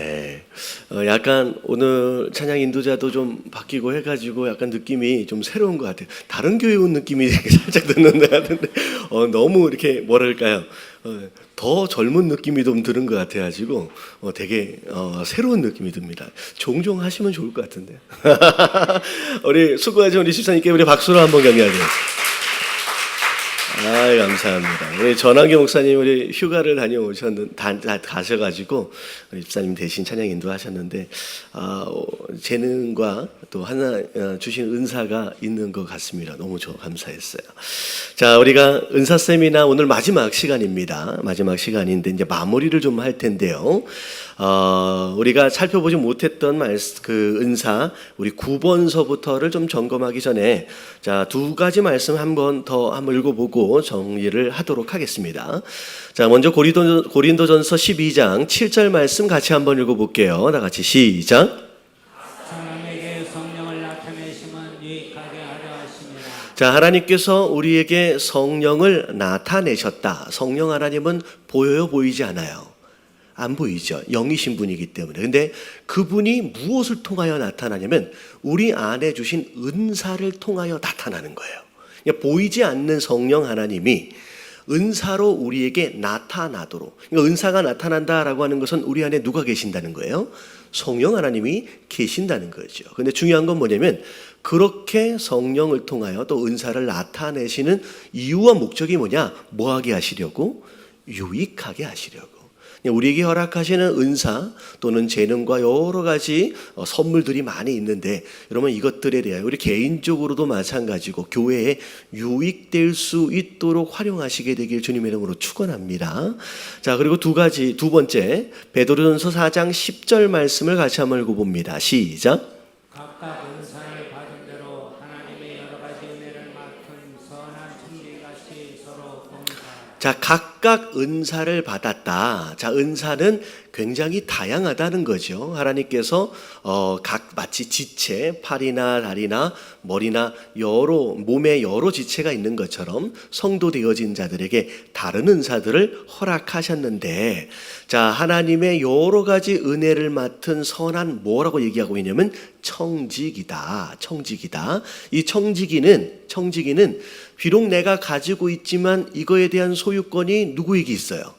예. 약간 오늘 찬양 인도자도 좀 바뀌고 해가지고 약간 느낌이 좀 새로운 것 같아요. 다른 교회 온 느낌이 살짝 드는 것 같은데, 너무 이렇게 뭐랄까요? 더 젊은 느낌이 좀 드는 것 같아가지고, 되게, 새로운 느낌이 듭니다. 종종 하시면 좋을 것 같은데. 우리 수고하신 우리 집사님께 우리 박수로 한번 격려하세요. 감사합니다. 우리 전환기 목사님 우리 휴가를 가셔가지고 우리 집사님 대신 찬양 인도하셨는데 재능과 또 하나 주신 은사가 있는 것 같습니다. 너무 감사했어요. 자, 우리가 은사 세미나 오늘 마지막 시간입니다. 마지막 시간인데 이제 마무리를 좀 할 텐데요. 우리가 살펴보지 못했던 그 은사 우리 9번서부터를 좀 점검하기 전에 자, 두 가지 말씀 한번 읽어보고 정리를 하도록 하겠습니다. 자, 먼저 고린도전서 12장 7절 말씀 같이 한번 읽어볼게요. 다 같이 시작. 사람에게 성령을 나타내심은 유익하게 하려 하십니다. 자, 하나님께서 우리에게 성령을 나타내셨다. 성령 하나님은 보여요, 보이지 않아요? 안 보이죠. 영이신 분이기 때문에. 근데 그분이 무엇을 통하여 나타나냐면 우리 안에 주신 은사를 통하여 나타나는 거예요. 그러니까 보이지 않는 성령 하나님이 은사로 우리에게 나타나도록. 그러니까 은사가 나타난다라고 하는 것은 우리 안에 누가 계신다는 거예요? 성령 하나님이 계신다는 거죠. 근데 중요한 건 뭐냐면 그렇게 성령을 통하여 또 은사를 나타내시는 이유와 목적이 뭐냐? 뭐하게 하시려고? 유익하게 하시려고. 우리에게 허락하시는 은사 또는 재능과 여러 가지 선물들이 많이 있는데 여러분 이것들에 대하여 우리 개인적으로도 마찬가지고 교회에 유익될 수 있도록 활용하시게 되길 주님의 이름으로 축원합니다. 자, 그리고 두 번째 베드로전서 4장 10절 말씀을 같이 한번 읽어봅니다. 시작. 각각 은사를 받은 대로 하나님의 여러 가지 은혜를 맡은 선한 청지기같이 서로 봉사하라. 자, 각각 은사를 받았다. 자, 은사는 굉장히 다양하다는 거죠. 하나님께서 마치 지체, 팔이나 다리나 머리나 몸에 여러 지체가 있는 것처럼 성도 되어진 자들에게 다른 은사들을 허락하셨는데, 자, 하나님의 여러 가지 은혜를 맡은 선한 뭐라고 얘기하고 있냐면 청지기다. 이 청지기는 비록 내가 가지고 있지만 이거에 대한 소유권이 누구에게 있어요?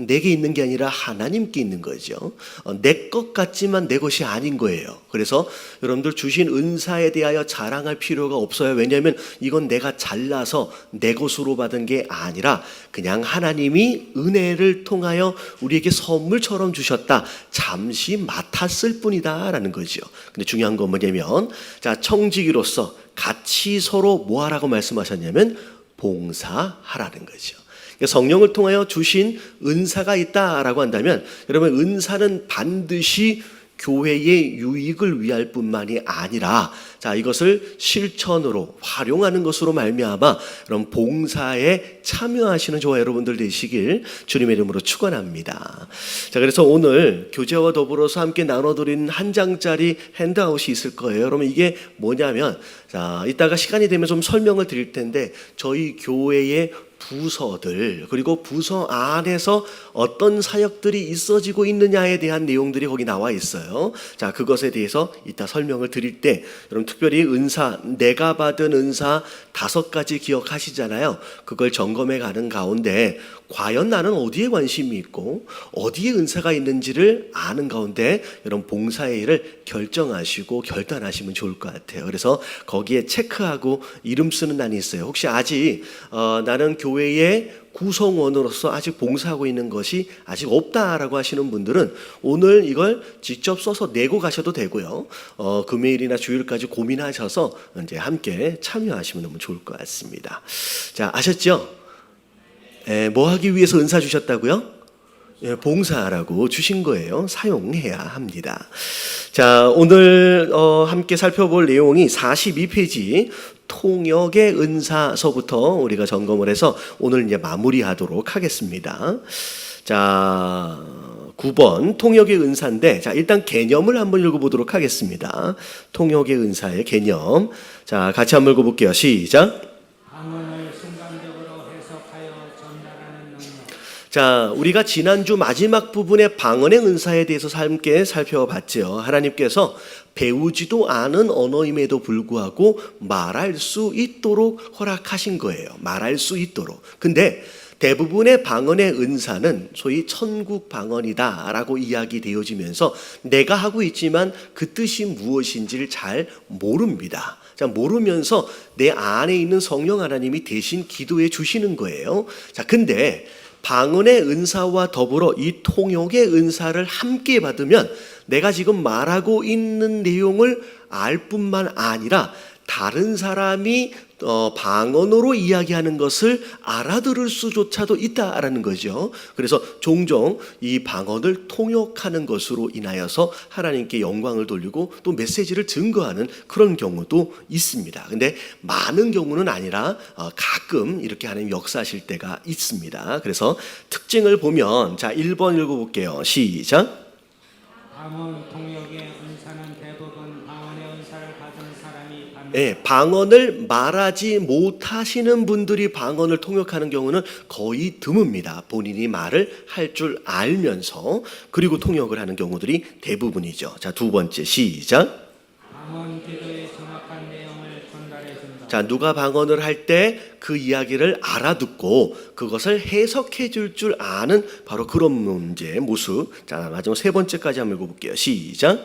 내게 있는 게 아니라 하나님께 있는 거죠. 내 것 같지만 내 것이 아닌 거예요. 그래서 여러분들 주신 은사에 대하여 자랑할 필요가 없어요. 왜냐하면 이건 내가 잘나서 내 것으로 받은 게 아니라 그냥 하나님이 은혜를 통하여 우리에게 선물처럼 주셨다. 잠시 맡았을 뿐이다 라는 거죠. 근데 중요한 건 뭐냐면 자, 청지기로서 같이 서로 뭐 하라고 말씀하셨냐면 봉사하라는 거죠. 성령을 통하여 주신 은사가 있다라고 한다면 여러분 은사는 반드시 교회의 유익을 위할 뿐만이 아니라 자, 이것을 실천으로 활용하는 것으로 말미암아 여러분 봉사에 참여하시는 저와 여러분들 되시길 주님의 이름으로 축원합니다. 자, 그래서 오늘 교제와 더불어서 함께 나눠드린 한 장짜리 핸드아웃이 있을 거예요. 여러분 이게 뭐냐면 자, 이따가 시간이 되면 좀 설명을 드릴 텐데 저희 교회의 부서들 그리고 부서 안에서 어떤 사역들이 있어지고 있느냐에 대한 내용들이 거기 나와 있어요. 자, 그것에 대해서 이따 설명을 드릴 때 여러분 특별히 은사, 내가 받은 은사 5가지 기억하시잖아요. 그걸 점검해 가는 가운데 과연 나는 어디에 관심이 있고 어디에 은사가 있는지를 아는 가운데 여러분 봉사의 일을 결정하시고 결단하시면 좋을 것 같아요. 그래서 거기에 체크하고 이름 쓰는 난이 있어요. 혹시 아직 나는 교회의 구성원으로서 아직 봉사하고 있는 것이 아직 없다라고 하시는 분들은 오늘 이걸 직접 써서 내고 가셔도 되고요. 금요일이나 주일까지 고민하셔서 이제 함께 참여하시면 너무 좋을 것 같습니다. 자, 아셨죠? 뭐 하기 위해서 은사 주셨다고요? 봉사하라고 주신 거예요. 사용해야 합니다. 자, 오늘 함께 살펴볼 내용이 42페이지 통역의 은사서부터 우리가 점검을 해서 오늘 이제 마무리하도록 하겠습니다. 자, 9번 통역의 은사인데 자, 일단 개념을 한번 읽어보도록 하겠습니다. 통역의 은사의 개념. 자, 같이 한번 읽어볼게요. 시작. 방언을 순간적으로 해석하여 전달하는 능력. 자, 우리가 지난주 마지막 부분의 방언의 은사에 대해서 함께 살펴봤죠. 하나님께서 배우지도 않은 언어임에도 불구하고 말할 수 있도록 허락하신 거예요. 말할 수 있도록. 근데 대부분의 방언의 은사는 소위 천국 방언이다라고 이야기되어지면서 내가 하고 있지만 그 뜻이 무엇인지를 잘 모릅니다. 자, 모르면서 내 안에 있는 성령 하나님이 대신 기도해 주시는 거예요. 자, 근데 방언의 은사와 더불어 이 통역의 은사를 함께 받으면 내가 지금 말하고 있는 내용을 알 뿐만 아니라 다른 사람이 방언으로 이야기하는 것을 알아들을 수조차도 있다라는 거죠. 그래서 종종 이 방언을 통역하는 것으로 인하여서 하나님께 영광을 돌리고 또 메시지를 증거하는 그런 경우도 있습니다. 근데 많은 경우는 아니라 가끔 이렇게 하나님 역사하실 때가 있습니다. 그래서 특징을 보면 자 1번 읽어볼게요. 시작. 방언 통역의 은사는 대부분 방언의 은사를 받은 사람이 받는 예, 방언을 말하지 못하시는 분들이 방언을 통역하는 경우는 거의 드뭅니다. 본인이 말을 할 줄 알면서 그리고 통역을 하는 경우들이 대부분이죠. 자, 두 번째 시작. 방언 기도의 정확한 내용을 전달해 준다. 자, 누가 방언을 할 때 그 이야기를 알아듣고 그것을 해석해 줄 아는 바로 그런 문제의 모습. 자, 마지막 세 번째까지 한번 읽어볼게요. 시작.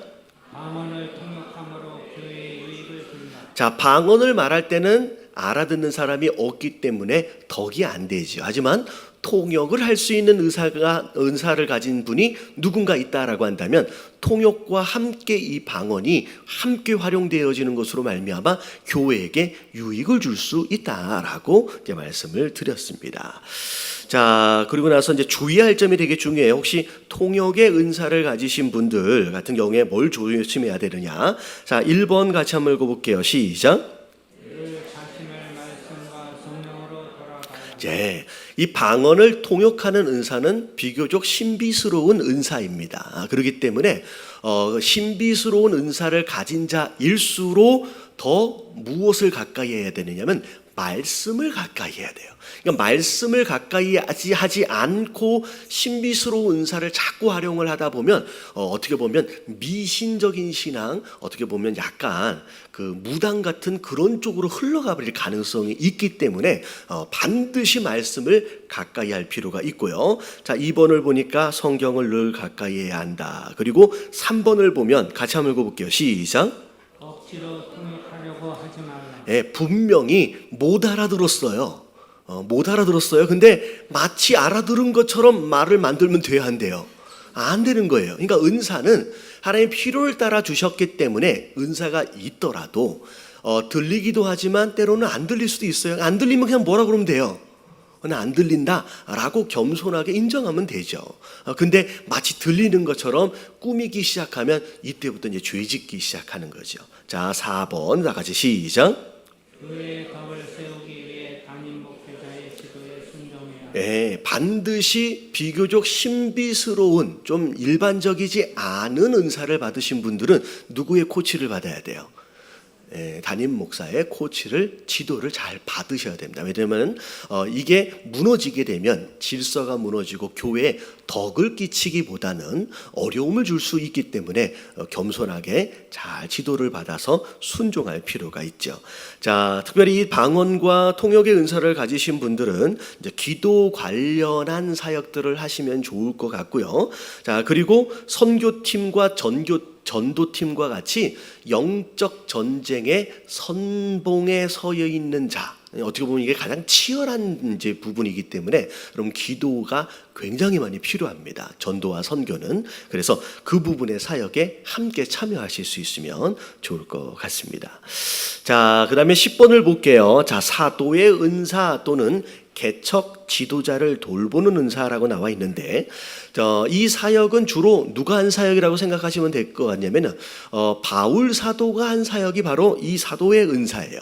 방언을 통역함으로 교회에 유익을 준다. 자, 방언을 말할 때는 알아듣는 사람이 없기 때문에 덕이 안 되죠. 하지만 통역을 할 수 있는 은사를 가진 분이 누군가 있다라고 한다면 통역과 함께 이 방언이 함께 활용되어지는 것으로 말미암아 교회에게 유익을 줄 수 있다라고 이제 말씀을 드렸습니다. 자, 그리고 나서 이제 주의할 점이 되게 중요해요. 혹시 통역의 은사를 가지신 분들 같은 경우에 뭘 조심해야 되느냐? 자, 1번 같이 한번 읽어볼게요. 시작. 자신을 말씀과 성령으로 돌아가야 네, 이 방언을 통역하는 은사는 비교적 신비스러운 은사입니다. 그렇기 때문에 신비스러운 은사를 가진 자일수록 더 무엇을 가까이 해야 되느냐면 말씀을 가까이 해야 돼요. 그러니까 말씀을 가까이 하지 않고 신비스러운 은사를 자꾸 활용을 하다 보면 어떻게 보면 미신적인 신앙, 어떻게 보면 약간 그 무당 같은 그런 쪽으로 흘러가 버릴 가능성이 있기 때문에 반드시 말씀을 가까이 할 필요가 있고요. 자, 2번을 보니까 성경을 늘 가까이 해야 한다. 그리고 3번을 보면 같이 한번 읽어볼게요. 시작. 억지로 통역하려고 하지 말라. 예, 분명히 못 알아들었어요. 못 알아들었어요. 근데 마치 알아들은 것처럼 말을 만들면 돼야 한대요. 안 되는 거예요. 그러니까 은사는 하나님의 필요를 따라 주셨기 때문에 은사가 있더라도 들리기도 하지만 때로는 안 들릴 수도 있어요. 안 들리면 그냥 뭐라 그러면 돼요. 그냥 안 들린다라고 겸손하게 인정하면 되죠. 근데 마치 들리는 것처럼 꾸미기 시작하면 이때부터 이제 죄짓기 시작하는 거죠. 자, 4번 다 같이 시작. 교회의 덕을 세우기 위해 담임 목회자의 지도에 순종해야 한다. 예, 반드시 비교적 신비스러운 좀 일반적이지 않은 은사를 받으신 분들은 누구의 코치를 받아야 돼요? 담임 목사의 코치를 지도를 잘 받으셔야 됩니다. 왜냐하면 이게 무너지게 되면 질서가 무너지고 교회에 덕을 끼치기보다는 어려움을 줄 수 있기 때문에 겸손하게 잘 지도를 받아서 순종할 필요가 있죠. 자, 특별히 이 방언과 통역의 은사를 가지신 분들은 이제 기도 관련한 사역들을 하시면 좋을 것 같고요. 자, 그리고 선교팀과 전도팀과 같이 영적 전쟁의 선봉에 서여 있는 자, 어떻게 보면 이게 가장 치열한 이제 부분이기 때문에 그럼 기도가 굉장히 많이 필요합니다. 전도와 선교는. 그래서 그 부분의 사역에 함께 참여하실 수 있으면 좋을 것 같습니다. 자, 그다음에 10번을 볼게요. 자, 사도의 은사 또는 개척 지도자를 돌보는 은사라고 나와 있는데 이 사역은 주로 누가 한 사역이라고 생각하시면 될 것 같냐면 바울 사도가 한 사역이 바로 이 사도의 은사예요.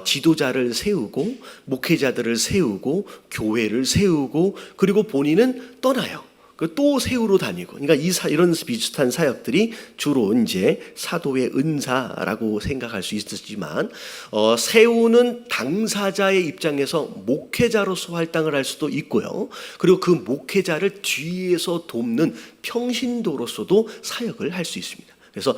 지도자를 세우고 목회자들을 세우고 교회를 세우고 그리고 본인은 떠나요. 또 세우러 다니고, 그러니까 이런 비슷한 사역들이 주로 이제 사도의 은사라고 생각할 수 있었지만, 세우는 당사자의 입장에서 목회자로서 활동을 할 수도 있고요. 그리고 그 목회자를 뒤에서 돕는 평신도로서도 사역을 할 수 있습니다. 그래서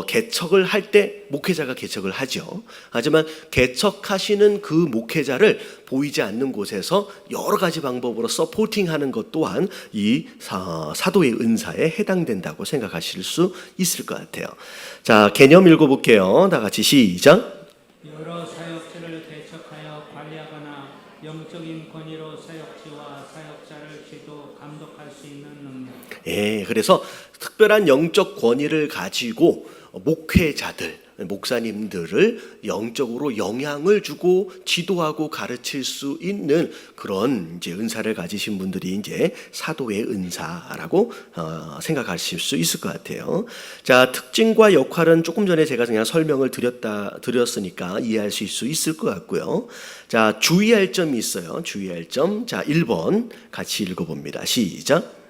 개척을 할 때 목회자가 개척을 하죠. 하지만 개척하시는 그 목회자를 보이지 않는 곳에서 여러 가지 방법으로 서포팅하는 것 또한 이 사도의 은사에 해당된다고 생각하실 수 있을 것 같아요. 자, 개념 읽어볼게요. 다 같이 시작. 여러 사역지를 개척하여 관리하거나 영적인 권위로 사역지와 사역자를 지도 감독할 수 있는 능력. 예, 그래서 특별한 영적 권위를 가지고 목회자들, 목사님들을 영적으로 영향을 주고 지도하고 가르칠 수 있는 그런 이제 은사를 가지신 분들이 이제 사도의 은사라고 생각하실 수 있을 것 같아요. 자, 특징과 역할은 조금 전에 제가 그냥 설명을 드렸으니까 이해할 수 있을 것 같고요. 자, 주의할 점이 있어요. 주의할 점. 자, 1번 같이 읽어봅니다. 시작.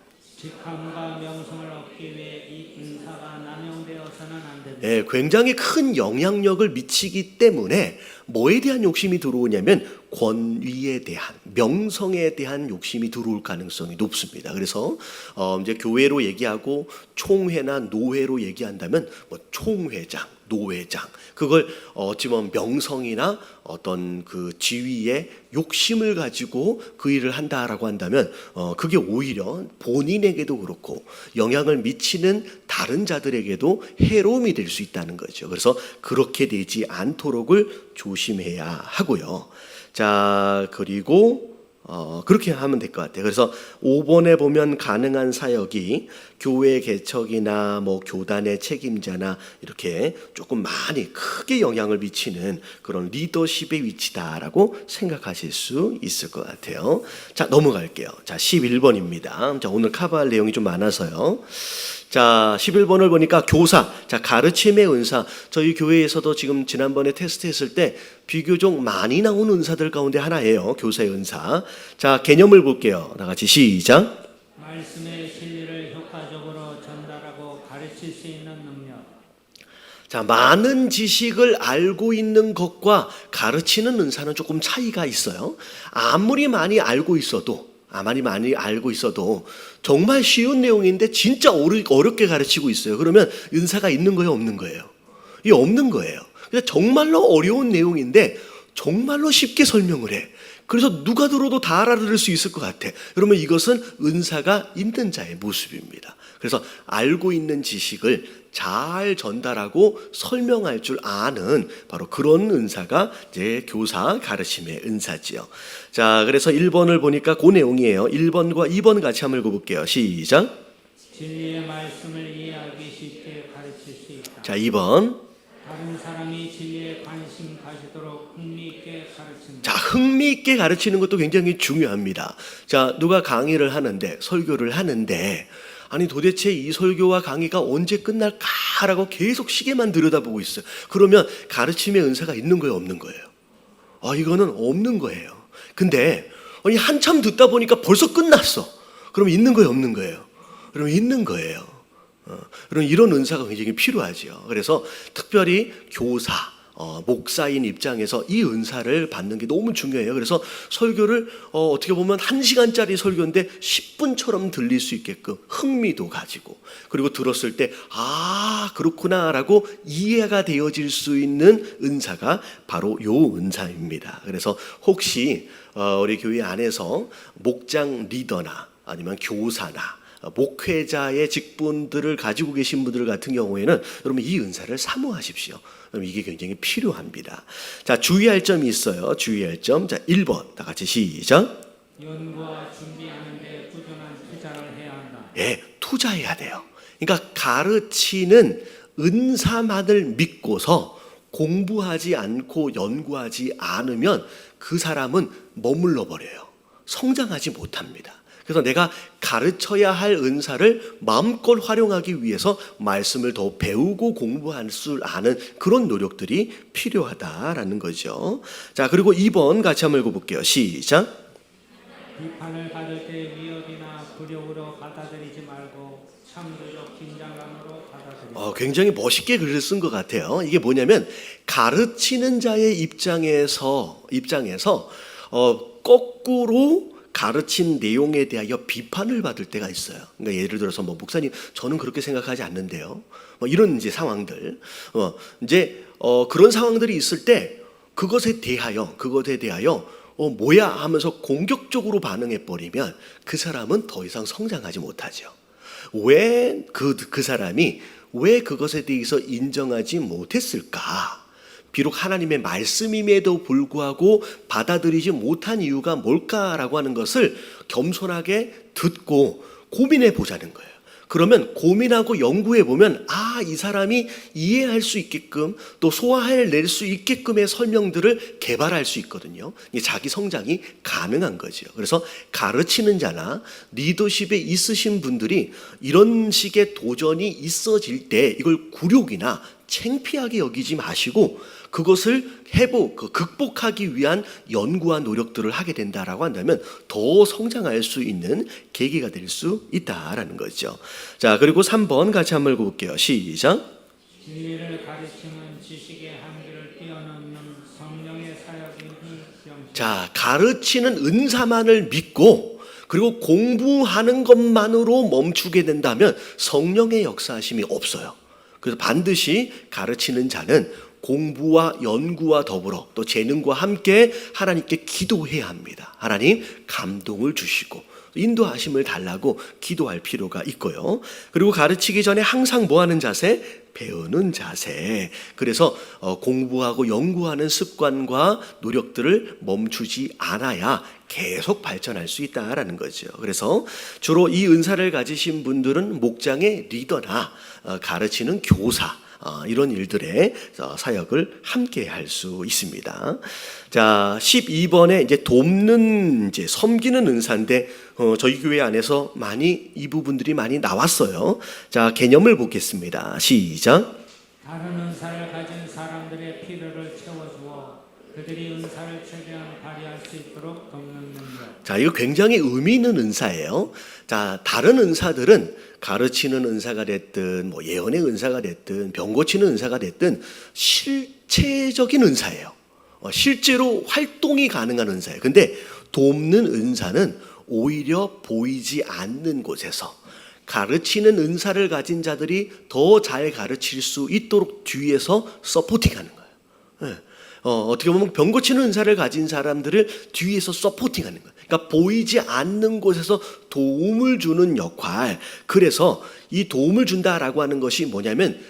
직함과 명성을 얻기 위해 이 은사가 남용되어서는 안 됩니다. 예, 굉장히 큰 영향력을 미치기 때문에 뭐에 대한 욕심이 들어오냐면 권위에 대한, 명성에 대한 욕심이 들어올 가능성이 높습니다. 그래서 이제 교회로 얘기하고 총회나 노회로 얘기한다면 뭐 총회장, 노회장, 그걸 어찌 보면 명성이나 어떤 그 지위의 욕심을 가지고 그 일을 한다라고 한다면 그게 오히려 본인에게도 그렇고 영향을 미치는 다른 자들에게도 해로움이 될 수 있다는 거죠. 그래서 그렇게 되지 않도록을 조심해야 하고요. 자, 그리고 그렇게 하면 될 것 같아요. 그래서 5번에 보면 가능한 사역이 교회 개척이나 뭐 교단의 책임자나 이렇게 조금 많이 크게 영향을 미치는 그런 리더십의 위치다라고 생각하실 수 있을 것 같아요. 자, 넘어갈게요. 자, 11번입니다. 자, 오늘 커버할 내용이 좀 많아서요. 자, 11번을 보니까 교사, 자, 가르침의 은사. 저희 교회에서도 지금 지난번에 테스트했을 때 비교적 많이 나온 은사들 가운데 하나예요. 교사의 은사. 자, 개념을 볼게요. 다 같이 시작. 말씀의 진리를 효과적으로 전달하고 가르칠 수 있는 능력. 자, 많은 지식을 알고 있는 것과 가르치는 은사는 조금 차이가 있어요. 아무리 많이 알고 있어도 정말 쉬운 내용인데 진짜 어렵게 가르치고 있어요. 그러면 은사가 있는 거예요, 없는 거예요? 이게 없는 거예요. 그래서 정말로 어려운 내용인데 정말로 쉽게 설명을 해. 그래서 누가 들어도 다 알아들을 수 있을 것 같아. 그러면 이것은 은사가 있는 자의 모습입니다. 그래서 알고 있는 지식을 잘 전달하고 설명할 줄 아는 바로 그런 은사가 이제 교사 가르침의 은사지요. 자, 그래서 1번을 보니까 그 내용이에요. 1번과 2번 같이 한번 읽어볼게요. 시작. 진리의 말씀을 이해하기 쉽게 가르칠 수 있다. 자, 2번. 다른 사람이 진리에 관심 가지도록 흥미있게 가르친다. 자, 흥미있게 가르치는 것도 굉장히 중요합니다. 자, 누가 강의를 하는데, 설교를 하는데, 아니 도대체 이 설교와 강의가 언제 끝날까라고 계속 시계만 들여다보고 있어요. 그러면 가르침의 은사가 있는 거예요, 없는 거예요? 이거는 없는 거예요. 근데 아니 한참 듣다 보니까 벌써 끝났어. 그럼 있는 거예요, 없는 거예요? 그럼 있는 거예요. 그럼 이런 은사가 굉장히 필요하죠. 그래서 특별히 교사, 목사인 입장에서 이 은사를 받는 게 너무 중요해요. 그래서 설교를 어떻게 보면 1시간짜리 설교인데 10분처럼 들릴 수 있게끔 흥미도 가지고, 그리고 들었을 때 그렇구나라고 이해가 되어질 수 있는 은사가 바로 요 은사입니다. 그래서 혹시 우리 교회 안에서 목장 리더나 아니면 교사나 목회자의 직분들을 가지고 계신 분들 같은 경우에는 여러분 이 은사를 사모하십시오. 그럼 이게 굉장히 필요합니다. 자, 주의할 점이 있어요. 주의할 점. 자, 1번 다 같이 시작. 연구와 준비하는 데 꾸준한 투자를 해야 한다. 예, 투자해야 돼요. 그러니까 가르치는 은사만을 믿고서 공부하지 않고 연구하지 않으면 그 사람은 머물러 버려요. 성장하지 못합니다. 그래서 내가 가르쳐야 할 은사를 마음껏 활용하기 위해서 말씀을 더 배우고 공부할 줄 아는 그런 노력들이 필요하다라는 거죠. 자, 그리고 2번 같이 한번 읽어볼게요. 시작. 비판을 받을 때 위협이나 굴욕으로 받아들이지 말고 창조적 긴장감으로 받아들이라. 굉장히 멋있게 글을 쓴 것 같아요. 이게 뭐냐면 가르치는 자의 입장에서 거꾸로 가르친 내용에 대하여 비판을 받을 때가 있어요. 그러니까 예를 들어서 뭐 목사님 저는 그렇게 생각하지 않는데요. 뭐 이런 이제 상황들, 그런 상황들이 있을 때 그것에 대하여 뭐야 하면서 공격적으로 반응해 버리면 그 사람은 더 이상 성장하지 못하죠. 왜 그 사람이 왜 그것에 대해서 인정하지 못했을까? 비록 하나님의 말씀임에도 불구하고 받아들이지 못한 이유가 뭘까라고 하는 것을 겸손하게 듣고 고민해 보자는 거예요. 그러면 고민하고 연구해 보면 이 사람이 이해할 수 있게끔 또 소화해낼 수 있게끔의 설명들을 개발할 수 있거든요. 자기 성장이 가능한 거죠. 그래서 가르치는 자나 리더십에 있으신 분들이 이런 식의 도전이 있어질 때 이걸 굴욕이나 창피하게 여기지 마시고 그것을 극복하기 위한 연구와 노력들을 하게 된다라고 한다면 더 성장할 수 있는 계기가 될 수 있다라는 거죠. 자, 그리고 3번 같이 한번 읽어볼게요. 시작. 진리를 가르치는 지식의 한계를 뛰어넘는 성령의 사역인 이 명심. 자, 가르치는 은사만을 믿고 그리고 공부하는 것만으로 멈추게 된다면 성령의 역사하심이 없어요. 그래서 반드시 가르치는 자는 공부와 연구와 더불어 또 재능과 함께 하나님께 기도해야 합니다. 하나님 감동을 주시고 인도하심을 달라고 기도할 필요가 있고요. 그리고 가르치기 전에 항상 뭐 하는 자세? 배우는 자세. 그래서 공부하고 연구하는 습관과 노력들을 멈추지 않아야 계속 발전할 수 있다라는 거죠. 그래서 주로 이 은사를 가지신 분들은 목장의 리더나 가르치는 교사 이런 일들의 사역을 함께 할 수 있습니다. 자, 12번에 이제 돕는 섬기는 은사인데 저희 교회 안에서 이 부분들이 많이 나왔어요. 자, 개념을 보겠습니다. 시작. 다른 은사를 가진 사람들의 필요를 채워주어 그들이 은사를 최대한 발휘할 수 있도록 돕는 능력. 자, 이거 굉장히 의미 있는 은사예요. 자, 다른 은사들은 가르치는 은사가 됐든 뭐 예언의 은사가 됐든 병 고치는 은사가 됐든 실체적인 은사예요. 실제로 활동이 가능한 은사예요. 근데 돕는 은사는 오히려 보이지 않는 곳에서 가르치는 은사를 가진 자들이 더 잘 가르칠 수 있도록 뒤에서 서포팅하는 거예요. 어떻게 보면 병 고치는 은사를 가진 사람들을 뒤에서 서포팅하는 거예요. 그러니까 보이지 않는 곳에서 도움을 주는 역할. 그래서 이 도움을 준다라고 하는 것이 뭐냐면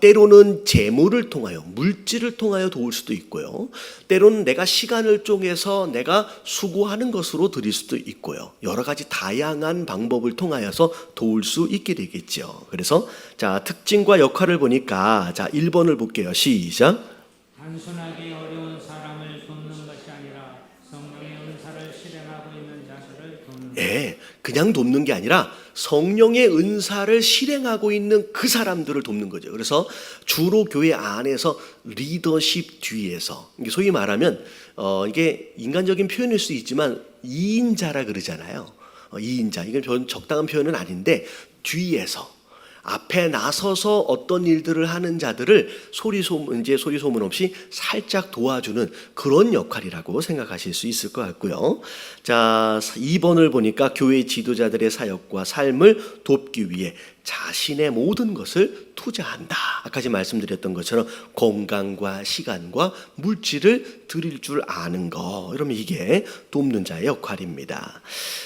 때로는 재물을 통하여 물질을 통하여 도울 수도 있고요. 때로는 내가 시간을 쪼개서 내가 수고하는 것으로 드릴 수도 있고요. 여러 가지 다양한 방법을 통하여서 도울 수 있게 되겠죠. 그래서 자, 특징과 역할을 보니까 자, 1번을 볼게요. 시작. 단순하게 어려운 사람을 돕는 것이 아니라 성령의 은사를 실행하고 있는 자들을 돕는 것. 예, 그냥 돕는 게 아니라 성령의 은사를 실행하고 있는 그 사람들을 돕는 거죠. 그래서 주로 교회 안에서 리더십 뒤에서 소위 말하면 이게 인간적인 표현일 수 있지만 2인자라 그러잖아요. 2인자 이건 적당한 표현은 아닌데 뒤에서 앞에 나서서 어떤 일들을 하는 자들을 소리소문 없이 살짝 도와주는 그런 역할이라고 생각하실 수 있을 것 같고요. 자, 2번을 보니까 교회 지도자들의 사역과 삶을 돕기 위해 자신의 모든 것을 투자한다. 아까 말씀드렸던 것처럼 건강과 시간과 물질을 드릴 줄 아는 거. 이러면 이게 돕는 자의 역할입니다.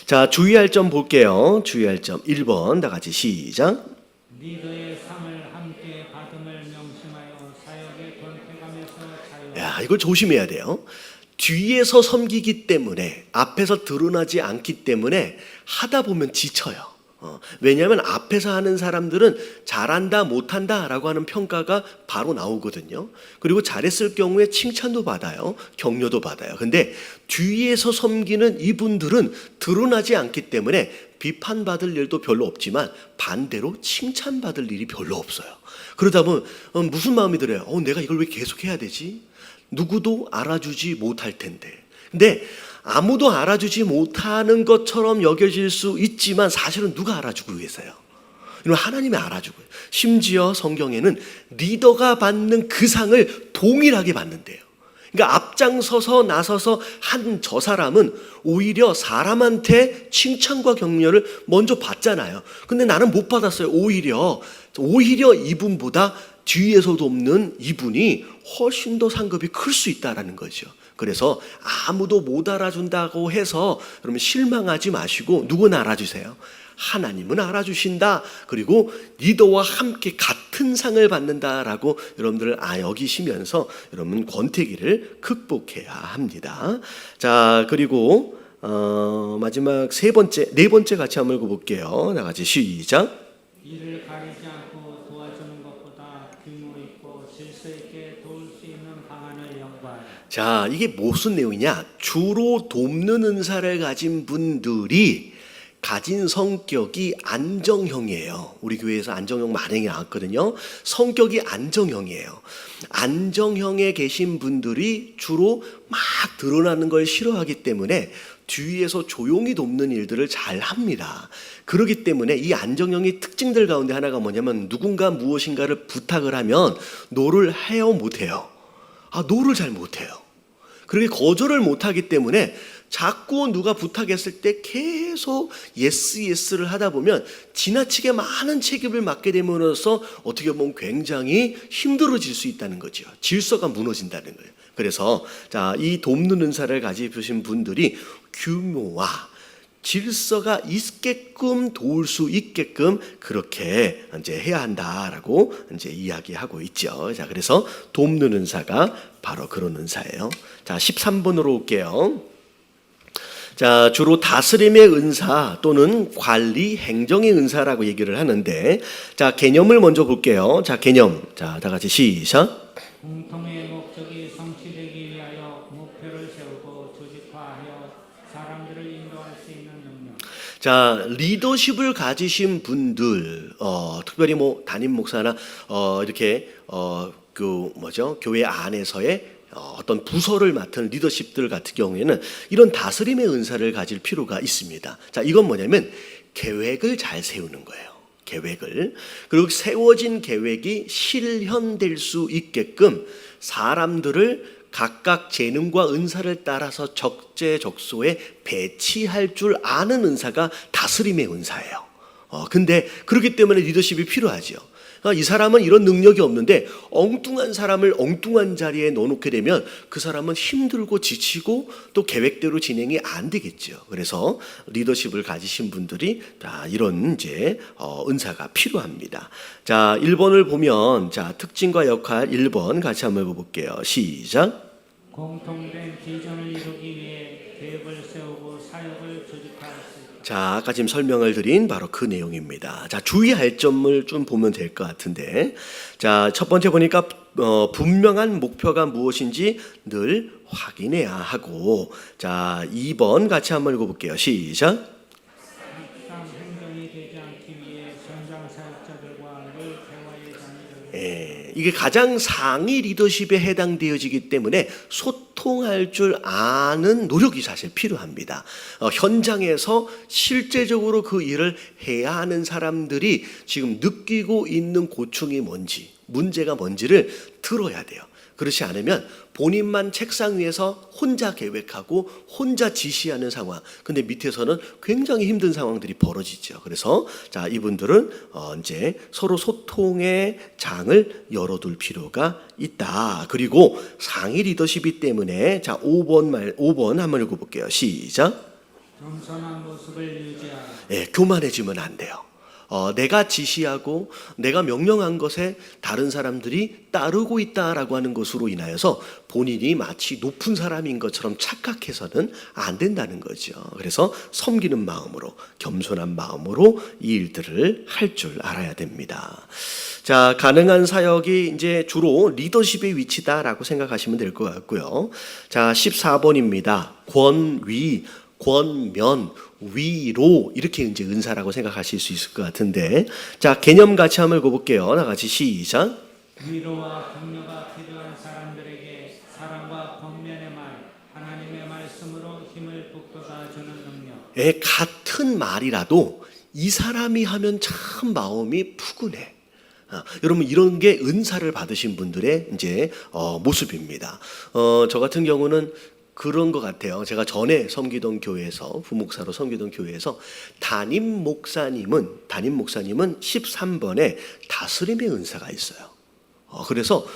자, 주의할 점 볼게요. 주의할 점 1번 다 같이 시작. 리더의 상을 함께 받음을 명심하여 사역의 권태감에서 자유하라. 야, 이걸 조심해야 돼요. 뒤에서 섬기기 때문에 앞에서 드러나지 않기 때문에 하다 보면 지쳐요. 왜냐하면 앞에서 하는 사람들은 잘한다 못한다 라고 하는 평가가 바로 나오거든요. 그리고 잘했을 경우에 칭찬도 받아요. 격려도 받아요. 근데 뒤에서 섬기는 이분들은 드러나지 않기 때문에 비판받을 일도 별로 없지만 반대로 칭찬받을 일이 별로 없어요. 그러다 보면 무슨 마음이 들어요? 내가 이걸 왜 계속 해야 되지? 누구도 알아주지 못할 텐데. 근데 아무도 알아주지 못하는 것처럼 여겨질 수 있지만 사실은 누가 알아주고 계세요? 이건 하나님이 알아주고요. 심지어 성경에는 리더가 받는 그 상을 동일하게 받는데요. 그러니까 앞장서서 나서서 한 저 사람은 오히려 사람한테 칭찬과 격려를 먼저 받잖아요. 근데 나는 못 받았어요. 오히려 이분보다 뒤에서 돕는 이분이 훨씬 더 상급이 클 수 있다라는 거죠. 그래서 아무도 못 알아준다고 해서 그러면 실망하지 마시고 누구는 알아주세요. 하나님은 알아주신다. 그리고 리더와 함께 같은 상을 받는다라고 여러분들 여기시면서 여러분 권태기를 극복해야 합니다. 자, 그리고 마지막 네 번째 같이 한번 읽어볼게요. 다 같이 시작. 이를 가리지 않고 도와주는 것보다 규모 있고 질서 있게 도울 수 있는 방안을 연구하라. 자, 이게 무슨 내용이냐? 주로 돕는 은사를 가진 분들이 가진 성격이 안정형이에요. 우리 교회에서 안정형 만행이 나왔거든요. 성격이 안정형이에요. 안정형에 계신 분들이 주로 막 드러나는 걸 싫어하기 때문에 뒤에서 조용히 돕는 일들을 잘 합니다. 그렇기 때문에 이 안정형의 특징들 가운데 하나가 뭐냐면 누군가 무엇인가를 부탁을 하면 노를 해요, 못해요? 노를 잘 못해요. 그렇게 거절을 못하기 때문에 자꾸 누가 부탁했을 때 계속 예스를 하다 보면 지나치게 많은 책임을 맡게 됨으로써 어떻게 보면 굉장히 힘들어질 수 있다는 거죠. 질서가 무너진다는 거예요. 그래서 이 돕는 은사를 가지신 분들이 규모와 질서가 있게끔 도울 수 있게끔 그렇게 이제 해야 한다라고 이제 이야기하고 있죠. 자, 그래서 돕는 은사가 바로 그런 은사예요. 자, 13번으로 올게요. 자, 주로 다스림의 은사 또는 관리, 행정의 은사라고 얘기를 하는데, 자, 개념을 먼저 볼게요. 자, 개념. 자, 다 같이 시작. 공통의 목적이 성취되기 위하여 목표를 세우고 조직화하여 사람들을 인도할 수 있는 능력. 자, 리더십을 가지신 분들, 특별히 뭐 담임 목사나 이렇게 교회 안에서의 어떤 부서를 맡은 리더십들 같은 경우에는 이런 다스림의 은사를 가질 필요가 있습니다. 자, 이건 뭐냐면 계획을 잘 세우는 거예요. 계획을. 그리고 세워진 계획이 실현될 수 있게끔 사람들을 각각 재능과 은사를 따라서 적재적소에 배치할 줄 아는 은사가 다스림의 은사예요. 근데 그렇기 때문에 리더십이 필요하죠. 이 사람은 이런 능력이 없는데 엉뚱한 사람을 엉뚱한 자리에 넣어놓게 되면 그 사람은 힘들고 지치고 또 계획대로 진행이 안 되겠죠. 그래서 리더십을 가지신 분들이 다 이런 이제 은사가 필요합니다. 자, 1번을 보면 자, 특징과 역할 1번 같이 한번 해볼게요. 시작. 공통된 비전을 이루기 위해 계획을 세우고 사역을 조직할 수 있다. 자, 아까 지금 설명을 드린 바로 그 내용입니다. 자, 주의할 점을 좀 보면 될 것 같은데, 자, 첫 번째 보니까 분명한 목표가 무엇인지 늘 확인해야 하고, 자, 2번 같이 한번 읽어볼게요. 시작. 상 행정이 되지 않기 위해 현장 사역자들과 늘 대화의 장을 이게 가장 상위 리더십에 해당되어지기 때문에 소통할 줄 아는 노력이 사실 필요합니다. 현장에서 실제적으로 그 일을 해야 하는 사람들이 지금 느끼고 있는 고충이 뭔지, 문제가 뭔지를 들어야 돼요. 그렇지 않으면 본인만 책상 위에서 혼자 계획하고 혼자 지시하는 상황. 근데 밑에서는 굉장히 힘든 상황들이 벌어지죠. 그래서 자, 이분들은 이제 서로 소통의 장을 열어둘 필요가 있다. 그리고 상위 리더십이기 때문에 자, 5번 한번 읽어볼게요. 시작. 겸손한 모습을 유지하라. 교만해지면 안 돼요. 내가 지시하고 내가 명령한 것에 다른 사람들이 따르고 있다라고 하는 것으로 인하여서 본인이 마치 높은 사람인 것처럼 착각해서는 안 된다는 거죠. 그래서 섬기는 마음으로, 겸손한 마음으로 이 일들을 할 줄 알아야 됩니다. 자, 가능한 사역이 이제 주로 리더십의 위치다라고 생각하시면 될 것 같고요. 자, 14번입니다. 권위, 권면, 위로 이렇게 이제 은사라고 생각하실 수 있을 것 같은데, 자, 개념 같이 한번 읽어볼게요. 다 같이 시작. 위로와 격려가 필요한 사람들에게 사랑과 권면의 말, 하나님의 말씀으로 힘을 같은 말이라도 이 사람이 하면 참 마음이 푸근해. 여러분 이런 게 은사를 받으신 분들의 이제 모습입니다. 저 같은 경우는 그런 것 같아요. 제가 전에 섬기던 교회에서 부목사로 섬기던 교회에서 담임 목사님은 13번에 다스림의 은사가 있어요. 그래서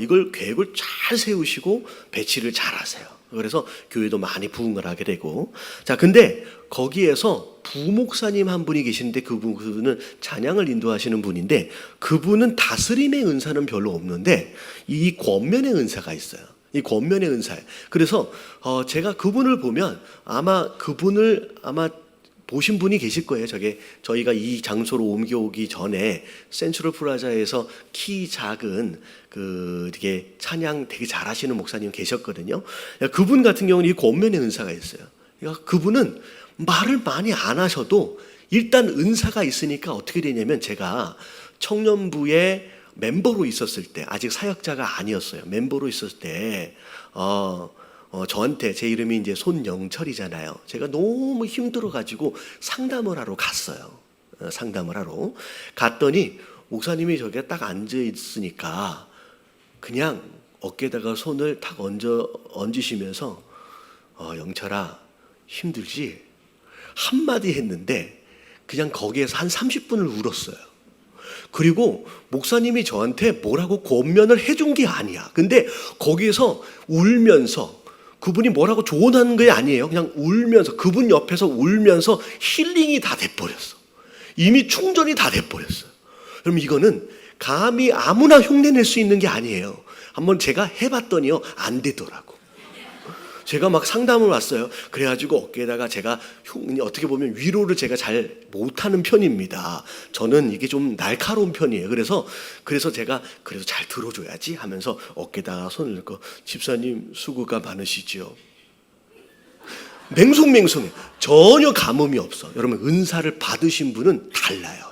이걸 계획을 잘 세우시고 배치를 잘 하세요. 그래서 교회도 많이 부흥을 하게 되고, 자 근데 거기에서 부목사님 한 분이 계시는데 그분은 찬양을 인도하시는 분인데 그분은 다스림의 은사는 별로 없는데 이 권면의 은사가 있어요. 이 권면의 은사예요. 그래서 제가 그분을 보면 아마 그분을 보신 분이 계실 거예요. 저희가 이 장소로 옮겨오기 전에 센트럴 플라자에서 키 작은 되게 찬양 되게 잘하시는 목사님 계셨거든요. 그분 같은 경우는 이 권면의 은사가 있어요. 그러니까 그분은 말을 많이 안 하셔도 일단 은사가 있으니까 어떻게 되냐면 제가 청년부에 멤버로 있었을 때 아직 사역자가 아니었어요. 멤버로 있었을 때 저한테 제 이름이 이제 손영철이잖아요. 제가 너무 힘들어가지고 상담을 하러 갔어요. 상담을 하러 갔더니 목사님이 저기에 딱 앉아 있으니까 그냥 어깨에다가 손을 탁 얹으시면서 영철아 힘들지? 한마디 했는데 그냥 거기에서 한 30분을 울었어요. 그리고 목사님이 저한테 뭐라고 권면을 해준 게 아니야. 근데 거기에서 울면서 그분이 뭐라고 조언하는 게 아니에요. 그냥 울면서 그분 옆에서 울면서 힐링이 다 돼버렸어. 이미 충전이 다 돼버렸어요. 그럼 이거는 감히 아무나 흉내낼 수 있는 게 아니에요. 한번 제가 해봤더니요 안 되더라고. 제가 막 상담을 왔어요. 그래가지고 어깨에다가 제가 어떻게 보면 위로를 제가 잘 못하는 편입니다. 저는 이게 좀 날카로운 편이에요. 그래서 제가 그래도 잘 들어줘야지 하면서 어깨에다가 손을 넣고 집사님 수고가 많으시죠. 맹송맹송해. 전혀 감흥이 없어. 여러분 은사를 받으신 분은 달라요.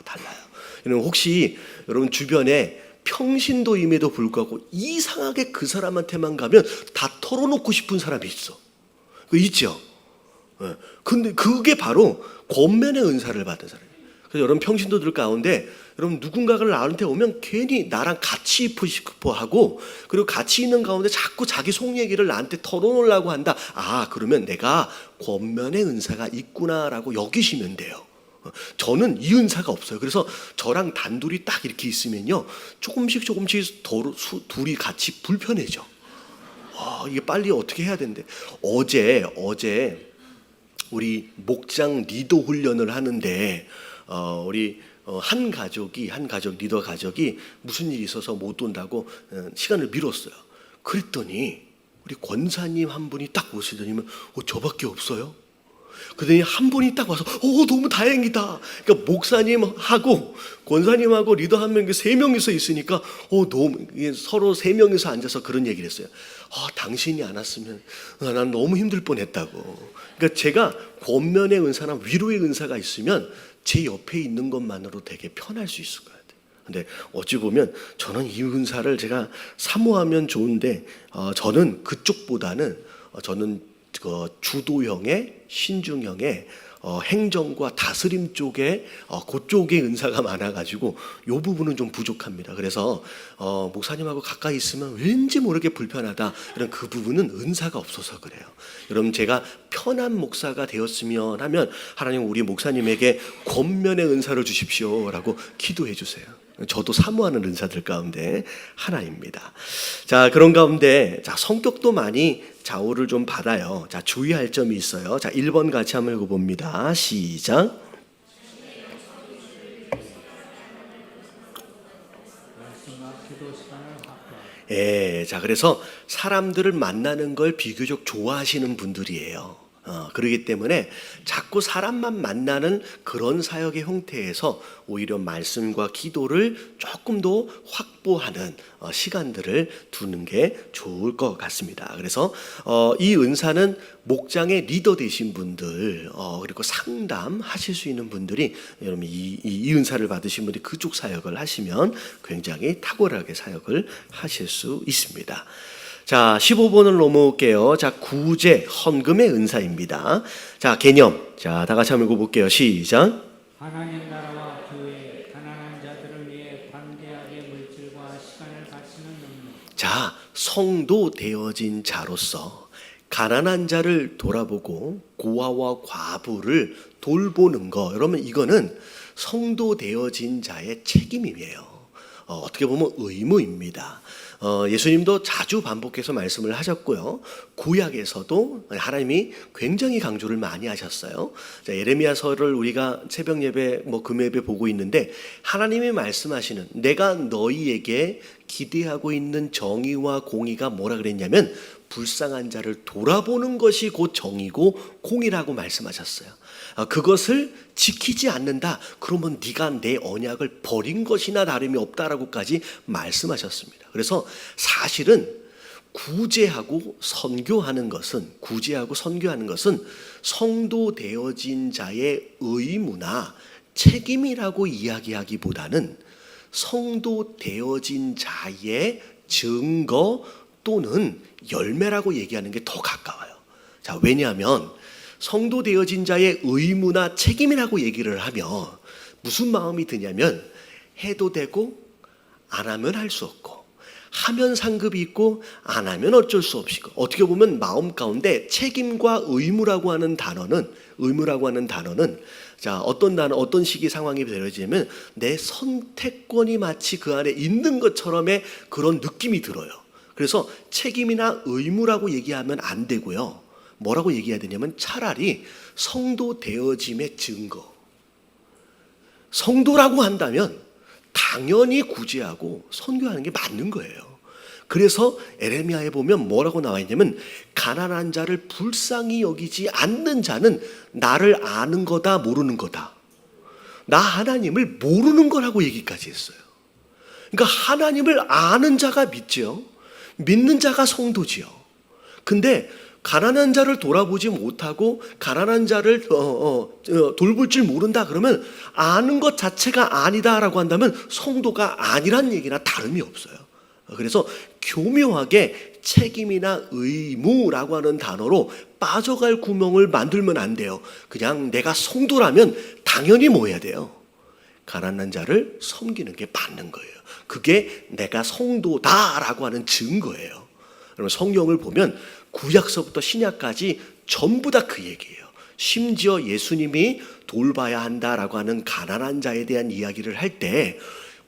여러분 혹시 여러분 주변에 평신도임에도 불구하고 이상하게 그 사람한테만 가면 다 털어놓고 싶은 사람이 있어. 그 있죠. 근데 그게 바로 권면의 은사를 받은 사람이에요. 그래서 여러분 평신도들 가운데 여러분 누군가가 나한테 오면 괜히 나랑 같이 있고 싶어 하고 그리고 같이 있는 가운데 자꾸 자기 속 얘기를 나한테 털어놓으려고 한다. 그러면 내가 권면의 은사가 있구나라고 여기시면 돼요. 저는 이 은사가 없어요. 그래서 저랑 단둘이 딱 이렇게 있으면요 조금씩 둘이 같이 불편해져. 이게 빨리 어떻게 해야 되는데 어제 우리 목장 리더 훈련을 하는데 우리 한 가족 리더 가족이 무슨 일이 있어서 못 온다고 시간을 미뤘어요. 그랬더니 우리 권사님 한 분이 딱 오시더니면 저밖에 없어요? 그러더니 한 분이 딱 와서 너무 다행이다. 그러니까 목사님하고 권사님하고 리더 한 명, 세 명이서 있으니까 너무 서로 세 명이서 앉아서 그런 얘기를 했어요. 당신이 안 왔으면 난 너무 힘들 뻔했다고. 그러니까 제가 권면의 은사나 위로의 은사가 있으면 제 옆에 있는 것만으로 되게 편할 수 있을 것 같아요. 근데 어찌 보면 저는 이 은사를 제가 사모하면 좋은데 저는 그쪽보다는 저는 주도형의 신중형의 행정과 다스림 쪽에 그쪽의 은사가 많아가지고 이 부분은 좀 부족합니다. 그래서 목사님하고 가까이 있으면 왠지 모르게 불편하다. 이런 그 부분은 은사가 없어서 그래요. 여러분 제가 편한 목사가 되었으면 하면 하나님 우리 목사님에게 권면의 은사를 주십시오라고 기도해 주세요. 저도 사모하는 은사들 가운데 하나입니다. 자, 그런 가운데 성격도 많이 좌우를 좀 받아요. 자, 주의할 점이 있어요. 자, 1번 같이 한번 읽어봅니다. 시작. 자, 그래서 사람들을 만나는 걸 비교적 좋아하시는 분들이에요. 그렇기 때문에 자꾸 사람만 만나는 그런 사역의 형태에서 오히려 말씀과 기도를 조금 더 확보하는 시간들을 두는 게 좋을 것 같습니다. 그래서 이 은사는 목장의 리더 되신 분들 그리고 상담하실 수 있는 분들이 여러분 이 은사를 받으신 분들이 그쪽 사역을 하시면 굉장히 탁월하게 사역을 하실 수 있습니다. 자, 15번을 넘어올게요. 자, 구제, 헌금의 은사입니다. 자, 개념. 자, 다 같이 한번 읽어볼게요. 시작. 하나님 나라와 교회, 가난한 자들을 위해 관대하게 물질과 시간을 바치는 능력. 자, 성도 되어진 자로서 가난한 자를 돌아보고 고아와 과부를 돌보는 거. 여러분, 이거는 성도 되어진 자의 책임이에요. 어떻게 보면 의무입니다. 예수님도 자주 반복해서 말씀을 하셨고요. 구약에서도 하나님이 굉장히 강조를 많이 하셨어요. 자, 예레미야서를 우리가 새벽 예배, 금 예배 보고 있는데 하나님이 말씀하시는 내가 너희에게 기대하고 있는 정의와 공의가 뭐라 그랬냐면 불쌍한 자를 돌아보는 것이 곧 정의고 공의라고 말씀하셨어요. 그것을 지키지 않는다. 그러면 네가 내 언약을 버린 것이나 다름이 없다라고까지 말씀하셨습니다. 그래서 사실은 구제하고 선교하는 것은 성도 되어진 자의 의무나 책임이라고 이야기하기보다는 성도 되어진 자의 증거 또는 열매라고 얘기하는 게 더 가까워요. 자, 왜냐하면 성도 되어진 자의 의무나 책임이라고 얘기를 하면 무슨 마음이 드냐면 해도 되고 안 하면 할 수 없고 하면 상급이 있고 안 하면 어쩔 수 없고 어떻게 보면 마음 가운데 책임과 의무라고 하는 단어는 자, 어떤 식의 상황이 벌어지냐면 내 선택권이 마치 그 안에 있는 것처럼의 그런 느낌이 들어요. 그래서 책임이나 의무라고 얘기하면 안 되고요. 뭐라고 얘기해야 되냐면 차라리 성도 되어짐의 증거. 성도라고 한다면 당연히 구제하고 선교하는 게 맞는 거예요. 그래서 에레미야에 보면 뭐라고 나와 있냐면 가난한 자를 불쌍히 여기지 않는 자는 나를 아는 거다 모르는 거다. 나 하나님을 모르는 거라고 얘기까지 했어요. 그러니까 하나님을 아는 자가 믿죠. 믿는 자가 성도지요. 근데 가난한 자를 돌아보지 못하고 가난한 자를 돌볼 줄 모른다 그러면 아는 것 자체가 아니다라고 한다면 성도가 아니란 얘기나 다름이 없어요. 그래서 교묘하게 책임이나 의무라고 하는 단어로 빠져갈 구멍을 만들면 안 돼요. 그냥 내가 성도라면 당연히 뭐 해야 돼요? 가난한 자를 섬기는 게 맞는 거예요. 그게 내가 성도다라고 하는 증거예요. 여러분, 성경을 보면 구약서부터 신약까지 전부 다 그 얘기예요. 심지어 예수님이 돌봐야 한다라고 하는 가난한 자에 대한 이야기를 할 때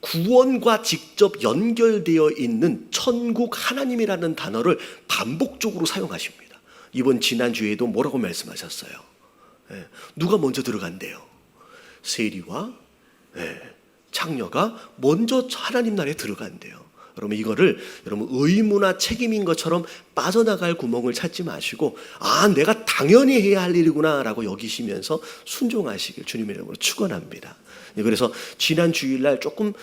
구원과 직접 연결되어 있는 천국 하나님이라는 단어를 반복적으로 사용하십니다. 이번 지난주에도 뭐라고 말씀하셨어요? 누가 먼저 들어간대요? 세리와 창녀가 먼저 하나님 나라에 들어간대요. 여러분, 이거를 여러분 의무나 책임인 것처럼 빠져나갈 구멍을 찾지 마시고 내가 당연히 해야 할 일이구나라고 여기시면서 순종하시길 주님의 이름으로 축원합니다. 그래서 지난 주일날 조금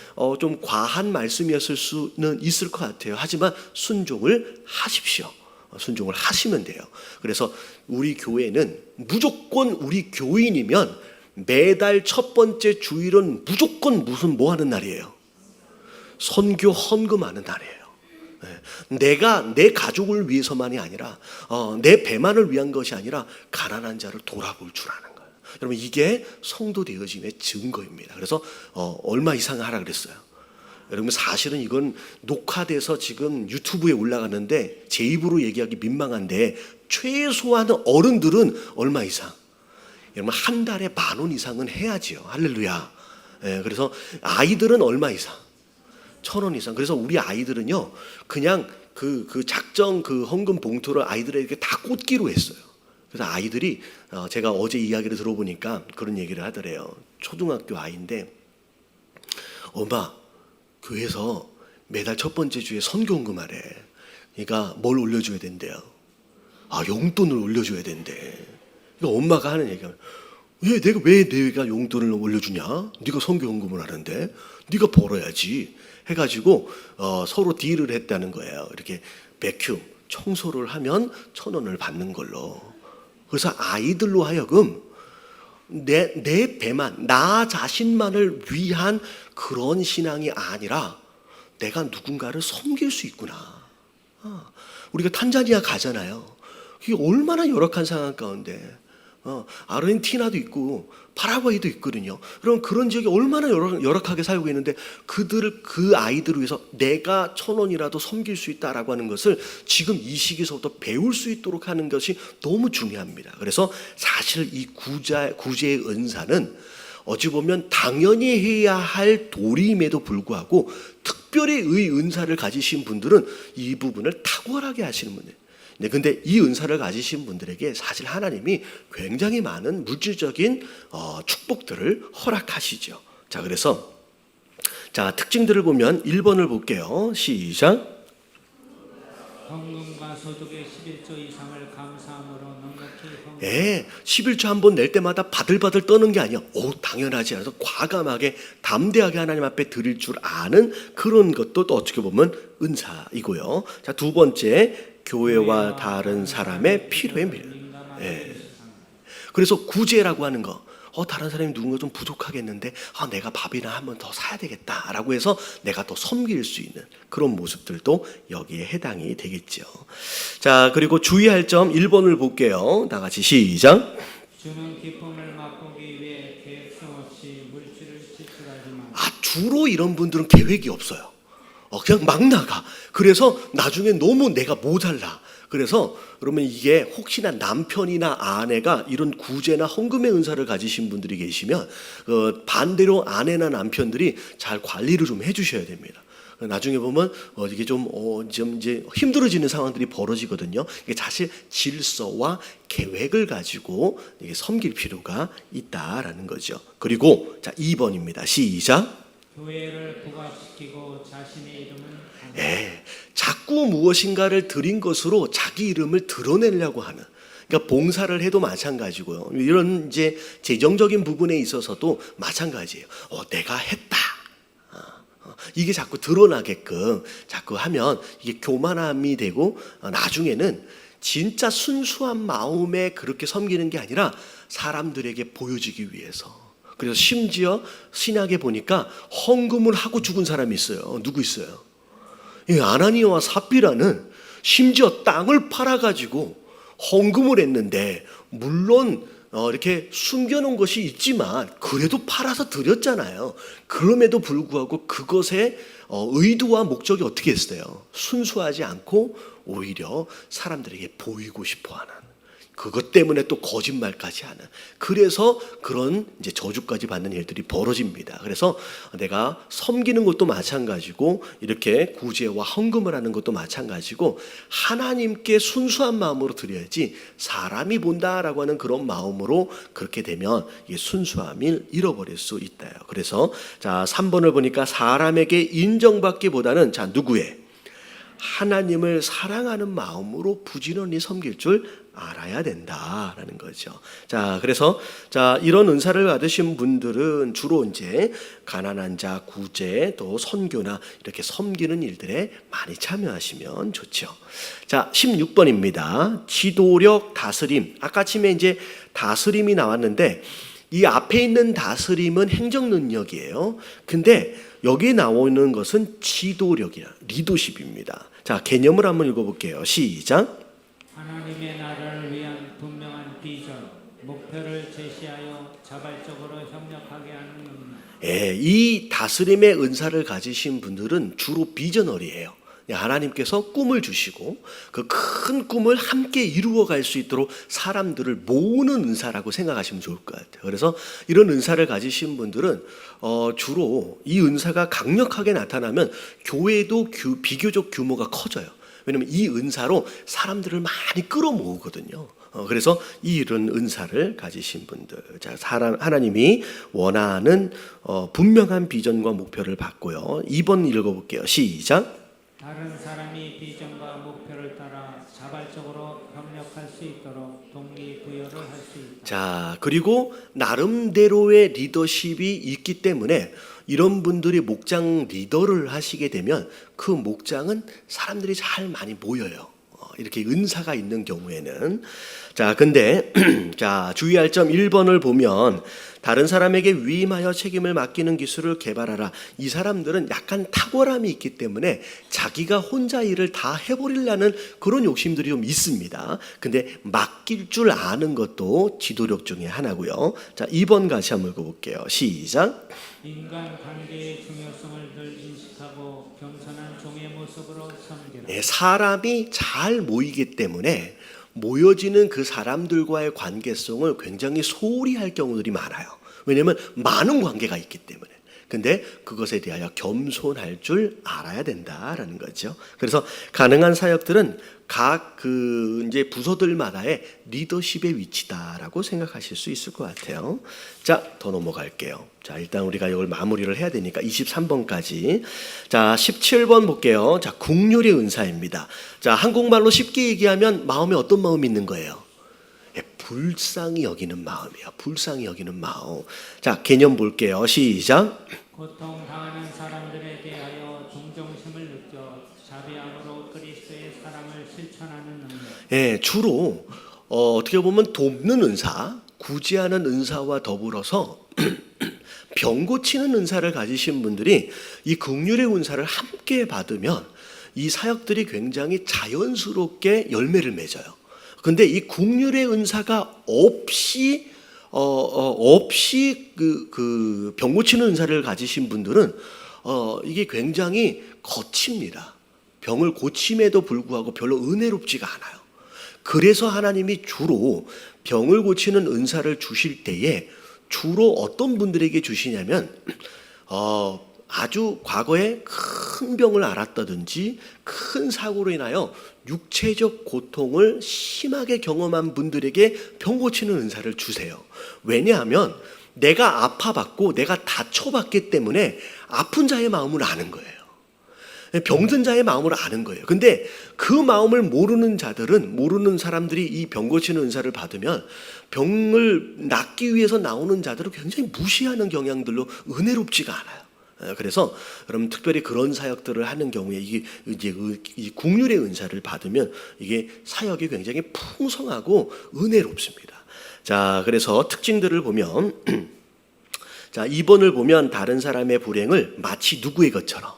좀 과한 말씀이었을 수는 있을 것 같아요. 하지만 순종을 하십시오. 순종을 하시면 돼요. 그래서 우리 교회는 무조건 우리 교인이면 매달 첫 번째 주일은 무조건 뭐 하는 날이에요? 선교 헌금하는 날이에요. 내가 내 가족을 위해서만이 아니라 내 배만을 위한 것이 아니라 가난한 자를 돌아볼 줄 아는 거예요. 여러분, 이게 성도 되어짐의 증거입니다. 그래서 얼마 이상 하라 그랬어요. 여러분, 사실은 이건 녹화돼서 지금 유튜브에 올라가는데 제 입으로 얘기하기 민망한데 최소한 어른들은 얼마 이상? 여러분, 한 달에 10,000원 이상은 해야지요. 할렐루야. 그래서 아이들은 얼마 이상? 1,000원 이상. 그래서 우리 아이들은요, 그냥 그 작정 그 헌금 봉투를 아이들에게 다 꽂기로 했어요. 그래서 아이들이 제가 어제 이야기를 들어보니까 그런 얘기를 하더래요. 초등학교 아이인데, 엄마, 교회에서 매달 첫 번째 주에 선교헌금 하래. 그러니까 뭘 올려줘야 된대요? 용돈을 올려줘야 된대. 그러니까 엄마가 하는 얘기가, 왜 내가 용돈을 올려주냐? 네가 선교헌금을 하는데 네가 벌어야지 해가지고 서로 딜을 했다는 거예요. 이렇게 베큐 청소를 하면 1,000원을 받는 걸로. 그래서 아이들로 하여금 내 배만, 나 자신만을 위한 그런 신앙이 아니라 내가 누군가를 섬길 수 있구나. 우리가 탄자니아 가잖아요. 이게 얼마나 열악한 상황 가운데 아르헨티나도 있고 파라과이도 있거든요. 그럼 그런 지역이 얼마나 열악하게 살고 있는데 그 아이들을 위해서 내가 1,000원이라도 섬길 수 있다라고 하는 것을 지금 이 시기서부터 배울 수 있도록 하는 것이 너무 중요합니다. 그래서 사실 이 구제의 은사는 어찌 보면 당연히 해야 할 도리임에도 불구하고 특별히 의 은사를 가지신 분들은 이 부분을 탁월하게 하시는 분들. 네, 근데 이 은사를 가지신 분들에게 사실 하나님이 굉장히 많은 물질적인 축복들을 허락하시죠. 자, 그래서 특징들을 보면 1번을 볼게요. 시작. 헌금과 소득의 11조 이상을 감사함으로 넉넉히 헌금. 11조 한 번 낼 때마다 바들바들 떠는 게 아니야. 당연하지 않아서 과감하게 담대하게 하나님 앞에 드릴 줄 아는 그런 것도 또 어떻게 보면 은사이고요. 자, 두 번째, 교회와 다른 사람의 필요에 그래서 구제라고 하는 거. 다른 사람이 누군가 좀 부족하겠는데 내가 밥이나 한 번 더 사야 되겠다라고 해서 내가 또 섬길 수 있는 그런 모습들도 여기에 해당이 되겠죠. 자, 그리고 주의할 점 1번을 볼게요. 다 같이 시작. 주는 기쁨을 맛보기 위해 계획성 없이 물질을 지출하지만 주로 이런 분들은 계획이 없어요. 그냥 막 나가. 그래서 나중에 너무 내가 모자라. 그래서 그러면 이게 혹시나 남편이나 아내가 이런 구제나 헌금의 은사를 가지신 분들이 계시면 반대로 아내나 남편들이 잘 관리를 좀 해주셔야 됩니다. 나중에 보면 이게 좀 이제 힘들어지는 상황들이 벌어지거든요. 이게 사실 질서와 계획을 가지고 이게 섬길 필요가 있다라는 거죠. 그리고 2번입니다. 시작. 교회를 부각시키고 자신의 이름은 자꾸 무엇인가를 드린 것으로 자기 이름을 드러내려고 하는, 그러니까 봉사를 해도 마찬가지고요. 이런 이제 재정적인 부분에 있어서도 마찬가지예요. 내가 했다. 이게 자꾸 드러나게끔 자꾸 하면 이게 교만함이 되고 나중에는 진짜 순수한 마음에 그렇게 섬기는 게 아니라 사람들에게 보여지기 위해서. 그래서 심지어 신약에 보니까 헌금을 하고 죽은 사람이 있어요. 누구 있어요? 이 아나니아와 삽비라는 심지어 땅을 팔아가지고 헌금을 했는데, 물론 이렇게 숨겨놓은 것이 있지만 그래도 팔아서 드렸잖아요. 그럼에도 불구하고 그것의 의도와 목적이 어떻게 했어요? 순수하지 않고 오히려 사람들에게 보이고 싶어하는, 그것 때문에 또 거짓말까지 하는, 그래서 그런 이제 저주까지 받는 일들이 벌어집니다. 그래서 내가 섬기는 것도 마찬가지고 이렇게 구제와 헌금을 하는 것도 마찬가지고 하나님께 순수한 마음으로 드려야지 사람이 본다라고 하는 그런 마음으로 그렇게 되면 이게 순수함을 잃어버릴 수 있다요. 그래서 3번을 보니까 사람에게 인정받기보다는 누구의? 하나님을 사랑하는 마음으로 부지런히 섬길 줄 알아야 된다라는 거죠. 그래서 이런 은사를 받으신 분들은 주로 이제 가난한 자, 구제, 또 선교나 이렇게 섬기는 일들에 많이 참여하시면 좋죠. 16번입니다. 지도력, 다스림. 아까 아침에 이제 다스림이 나왔는데 이 앞에 있는 다스림은 행정 능력이에요. 근데 여기 나오는 것은 지도력이야, 리더십입니다. 개념을 한번 읽어볼게요. 시작. 하나님의 나라를 위한 분명한 비전, 목표를 제시하여 자발적으로 협력하게 하는 능력. 이 다스림의 은사를 가지신 분들은 주로 비저너리예요. 하나님께서 꿈을 주시고 그 큰 꿈을 함께 이루어갈 수 있도록 사람들을 모으는 은사라고 생각하시면 좋을 것 같아요. 그래서 이런 은사를 가지신 분들은 주로 이 은사가 강력하게 나타나면 교회도 비교적 규모가 커져요. 왜냐하면 이 은사로 사람들을 많이 끌어모으거든요. 그래서 이런 은사를 가지신 분들, 하나님이 원하는 분명한 비전과 목표를 받고요. 2번 읽어볼게요. 시작. 다른 사람이 비전과 목표를 따라 자발적으로 협력할 수 있도록 동기부여를 할 수 있다. 그리고 나름대로의 리더십이 있기 때문에 이런 분들이 목장 리더를 하시게 되면 그 목장은 사람들이 잘 많이 모여요. 이렇게 은사가 있는 경우에는. 근데 주의할 점 1번을 보면 다른 사람에게 위임하여 책임을 맡기는 기술을 개발하라. 이 사람들은 약간 탁월함이 있기 때문에 자기가 혼자 일을 다 해버리려는 그런 욕심들이 좀 있습니다. 근데 맡길 줄 아는 것도 지도력 중에 하나고요. 자, 2번 같이 한번 읽어볼게요. 시작. 인간 관계의 중요성을 늘 인식하고 겸손한 종의 모습으로 섬기라. 네, 사람이 잘 모이기 때문에 모여지는 그 사람들과의 관계성을 굉장히 소홀히 할 경우들이 많아요. 왜냐하면 많은 관계가 있기 때문에. 근데 그것에 대하여 겸손할 줄 알아야 된다라는 거죠. 그래서 가능한 사역들은 각 이제 부서들마다의 리더십의 위치다라고 생각하실 수 있을 것 같아요. 자, 더 넘어갈게요. 자, 일단 우리가 이걸 마무리를 해야 되니까 23번까지. 자, 17번 볼게요. 자, 국률의 은사입니다. 자, 한국말로 쉽게 얘기하면 마음에 어떤 마음이 있는 거예요? 불쌍히 여기는 마음이야. 불쌍히 여기는 마음. 자, 개념 볼게요. 시작. 고통당하는 사람들에 대하여 동정심을 느껴 자비함으로 그리스도의 사랑을 실천하는 능력. 예, 주로 어떻게 보면 돕는 은사, 구제하는 은사와 더불어서 병 고치는 은사를 가지신 분들이 이 긍휼의 은사를 함께 받으면 이 사역들이 굉장히 자연스럽게 열매를 맺어요. 근데 이 긍휼의 은사가 없이 병 고치는 은사를 가지신 분들은 이게 굉장히 거칩니다. 병을 고침에도 불구하고 별로 은혜롭지가 않아요. 그래서 하나님이 주로 병을 고치는 은사를 주실 때에 주로 어떤 분들에게 주시냐면 아주 과거에 큰 병을 앓았다든지 큰 사고로 인하여 육체적 고통을 심하게 경험한 분들에게 병 고치는 은사를 주세요. 왜냐하면 내가 아파봤고 내가 다쳐봤기 때문에 아픈 자의 마음을 아는 거예요. 병든 자의 마음을 아는 거예요. 근데 그 마음을 모르는 자들은, 모르는 사람들이 이 병 고치는 은사를 받으면 병을 낫기 위해서 나오는 자들을 굉장히 무시하는 경향들로 은혜롭지가 않아요. 그래서 여러분 특별히 그런 사역들을 하는 경우에 이게 이제 이 긍휼의 은사를 받으면 이게 사역이 굉장히 풍성하고 은혜롭습니다. 자, 그래서 특징들을 보면 자, 2번을 보면 다른 사람의 불행을 마치 누구의 것처럼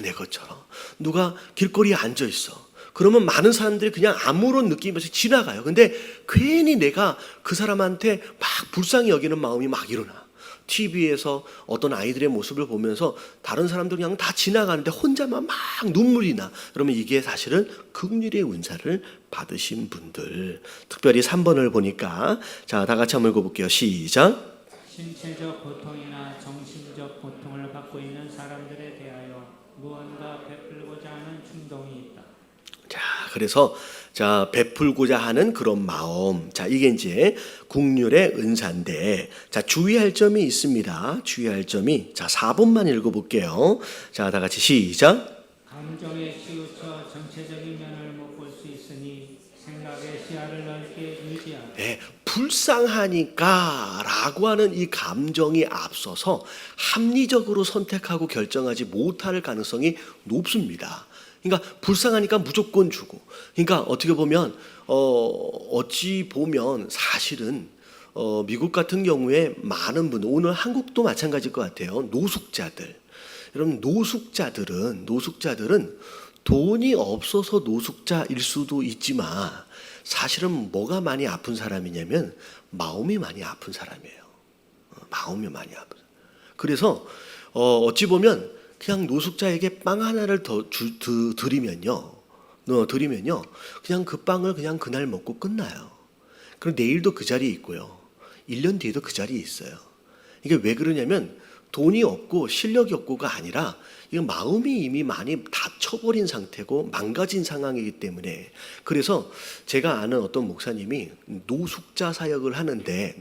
내 것처럼 누가 길거리에 앉아 있어. 그러면 많은 사람들이 그냥 아무런 느낌이 없이 지나가요. 근데 괜히 내가 그 사람한테 막 불쌍히 여기는 마음이 막 일어나. TV에서 어떤 아이들의 모습을 보면서 다른 사람들 그냥 다 지나가는데 혼자만 막 눈물이 나. 그러면 이게 사실은 긍휼의 은사를 받으신 분들. 특별히 3번을 보니까 자, 다 같이 한번 읽어볼게요. 시작. 신체적 고통이나 정신적 고통을 갖고 있는 사람들에 대하여 무언가 베풀고자 하는 충동이 있다. 자, 그래서 자, 베풀고자 하는 그런 마음. 자, 이게 이제 긍휼의 은사인데, 자, 주의할 점이 있습니다. 주의할 점이, 자, 4번만 읽어볼게요. 자, 다 같이 시작. 감정에 치우쳐 전체적인 면을 못 볼 수 있으니 생각의 시야를 넓게 유지하라. 네, 불쌍하니까 라고 하는 이 감정이 앞서서 합리적으로 선택하고 결정하지 못할 가능성이 높습니다. 그러니까 불쌍하니까 무조건 주고. 그러니까 어떻게 보면 어찌 보면 사실은 미국 같은 경우에 많은 분들, 오늘 한국도 마찬가지일 것 같아요. 노숙자들. 여러분 노숙자들은 돈이 없어서 노숙자일 수도 있지만 사실은 뭐가 많이 아픈 사람이냐면 마음이 많이 아픈 사람이에요. 마음이 많이 아픈. 그래서 어찌 보면 그냥 노숙자에게 빵 하나를 더 드리면요, 그냥 그 빵을 그냥 그날 먹고 끝나요. 그럼 내일도 그 자리에 있고요, 1년 뒤에도 그 자리에 있어요. 이게 왜 그러냐면 돈이 없고 실력이 없고가 아니라 이거 마음이 이미 많이 다쳐버린 상태고 망가진 상황이기 때문에. 그래서 제가 아는 어떤 목사님이 노숙자 사역을 하는데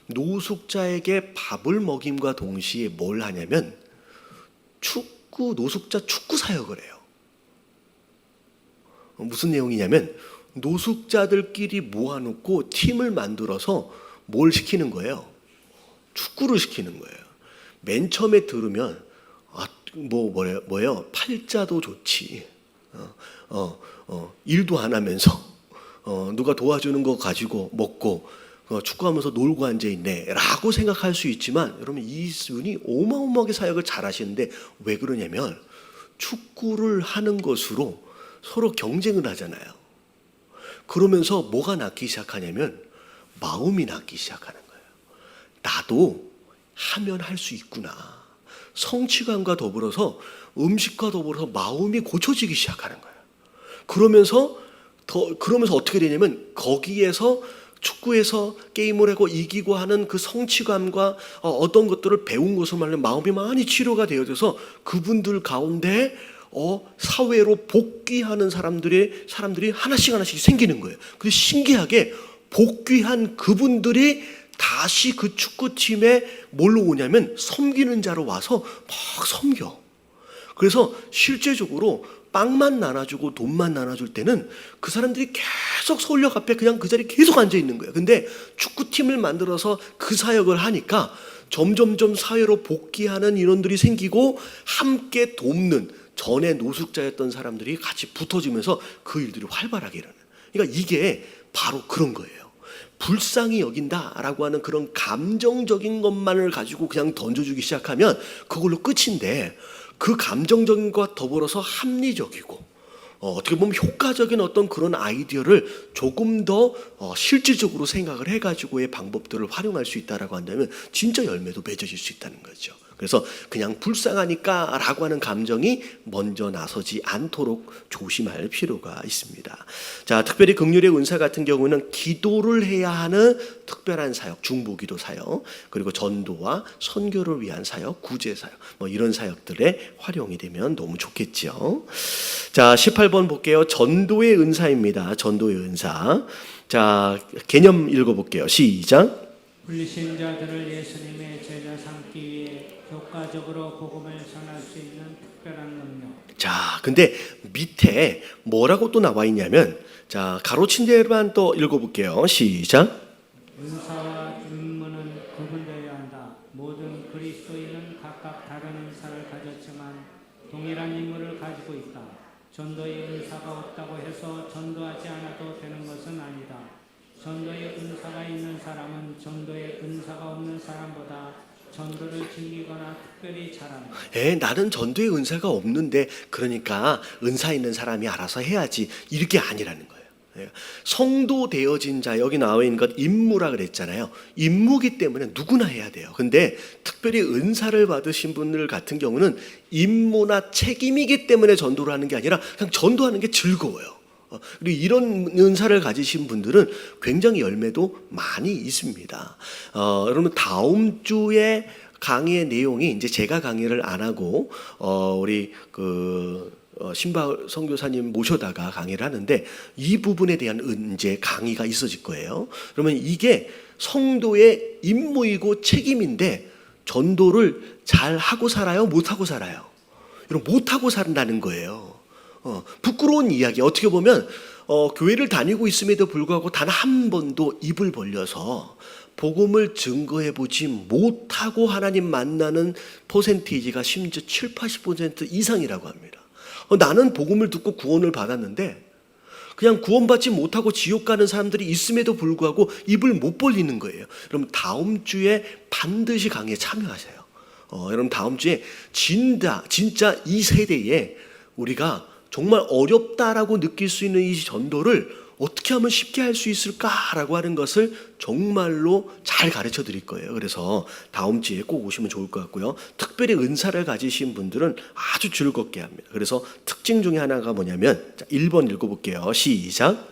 노숙자에게 밥을 먹임과 동시에 뭘 하냐면 노숙자 축구 사역을 해요. 무슨 내용이냐면 노숙자들끼리 모아놓고 팀을 만들어서 뭘 시키는 거예요? 축구를 시키는 거예요. 맨 처음에 들으면 뭐예요? 팔자도 좋지. 일도 안 하면서 누가 도와주는 거 가지고 먹고 축구하면서 놀고 앉아있네라고 생각할 수 있지만 여러분 이분이 어마어마하게 사역을 잘하시는데 왜 그러냐면 축구를 하는 것으로 서로 경쟁을 하잖아요. 그러면서 뭐가 낫기 시작하냐면 마음이 낫기 시작하는 거예요. 나도 하면 할 수 있구나. 성취감과 더불어서 음식과 더불어서 마음이 고쳐지기 시작하는 거예요. 그러면서 어떻게 되냐면 거기에서 축구에서 게임을 하고 이기고 하는 그 성취감과 어떤 것들을 배운 것을 말하면 마음이 많이 치료가 되어져서 그분들 가운데 사회로 복귀하는 사람들이 하나씩 하나씩 생기는 거예요. 그래서 신기하게 복귀한 그분들이 다시 그 축구팀에 뭘로 오냐면 섬기는 자로 와서 막 섬겨. 그래서 실제적으로 빵만 나눠주고 돈만 나눠줄 때는 그 사람들이 계속 서울역 앞에 그냥 그 자리에 계속 앉아 있는 거예요. 근데 축구팀을 만들어서 그 사역을 하니까 점점점 사회로 복귀하는 인원들이 생기고 함께 돕는 전에 노숙자였던 사람들이 같이 붙어지면서 그 일들이 활발하게 일어나요. 그러니까 이게 바로 그런 거예요. 불쌍히 여긴다라고 하는 그런 감정적인 것만을 가지고 그냥 던져주기 시작하면 그걸로 끝인데 그 감정적인 것과 더불어서 합리적이고 어떻게 보면 효과적인 어떤 그런 아이디어를 조금 더 실질적으로 생각을 해가지고의 방법들을 활용할 수 있다라고 한다면 진짜 열매도 맺어질 수 있다는 거죠. 그래서 그냥 불쌍하니까 라고 하는 감정이 먼저 나서지 않도록 조심할 필요가 있습니다. 자, 특별히 긍휼의 은사 같은 경우는 기도를 해야 하는 특별한 사역, 중보기도 사역, 그리고 전도와 선교를 위한 사역, 구제 사역, 이런 사역들에 활용이 되면 너무 좋겠죠. 자, 18번 볼게요. 전도의 은사입니다. 전도의 은사. 자, 개념 읽어볼게요. 시작. 불신자들을 예수님의 제자 삼기 위해 효과적으로 복음을 전할 수 있는 특별한 능력. 자, 근데 밑에 뭐라고 또 나와 있냐면, 자, 가로친 대로만 또 읽어볼게요. 시작. 은사와 임무는 구분되어야 한다. 모든 그리스도인은 각각 다른 은사를 가졌지만 동일한 임무를 가지고 있다. 전도의 은사가 없다고 해서 전도하지 않아도 되는 것은 아니다. 전도의 은사가 있는 사람은 전도의 은사가 없는 사람보다 전도를 즐기거나 특별히 잘한다. 나는 전도의 은사가 없는데 그러니까 은사 있는 사람이 알아서 해야지 이렇게 아니라는 거예요. 성도 되어진 자, 여기 나와 있는 것 임무라 그랬잖아요. 임무기 때문에 누구나 해야 돼요. 근데 특별히 은사를 받으신 분들 같은 경우는 임무나 책임이기 때문에 전도를 하는 게 아니라 그냥 전도하는 게 즐거워요. 그리고 이런 은사를 가지신 분들은 굉장히 열매도 많이 있습니다. 여러분 다음 주에 강의의 내용이 이제 제가 강의를 안 하고 우리 신바울 선교사님 모셔다가 강의를 하는데 이 부분에 대한 이제 강의가 있어질 거예요. 그러면 이게 성도의 임무이고 책임인데 전도를 잘 하고 살아요? 못 하고 살아요? 여러분 못 하고 산다는 거예요. 부끄러운 이야기. 어떻게 보면 교회를 다니고 있음에도 불구하고 단 한 번도 입을 벌려서 복음을 증거해 보지 못하고 하나님 만나는 퍼센티지가 심지어 7, 80% 이상이라고 합니다. 나는 복음을 듣고 구원을 받았는데 그냥 구원받지 못하고 지옥 가는 사람들이 있음에도 불구하고 입을 못 벌리는 거예요. 여러분 다음 주에 반드시 강의에 참여하세요. 여러분 다음 주에 진짜 이 세대에 우리가 정말 어렵다라고 느낄 수 있는 이 전도를 어떻게 하면 쉽게 할 수 있을까라고 하는 것을 정말로 잘 가르쳐 드릴 거예요. 그래서 다음 주에 꼭 오시면 좋을 것 같고요. 특별히 은사를 가지신 분들은 아주 즐겁게 합니다. 그래서 특징 중에 하나가 뭐냐면 1번 읽어볼게요. 시작.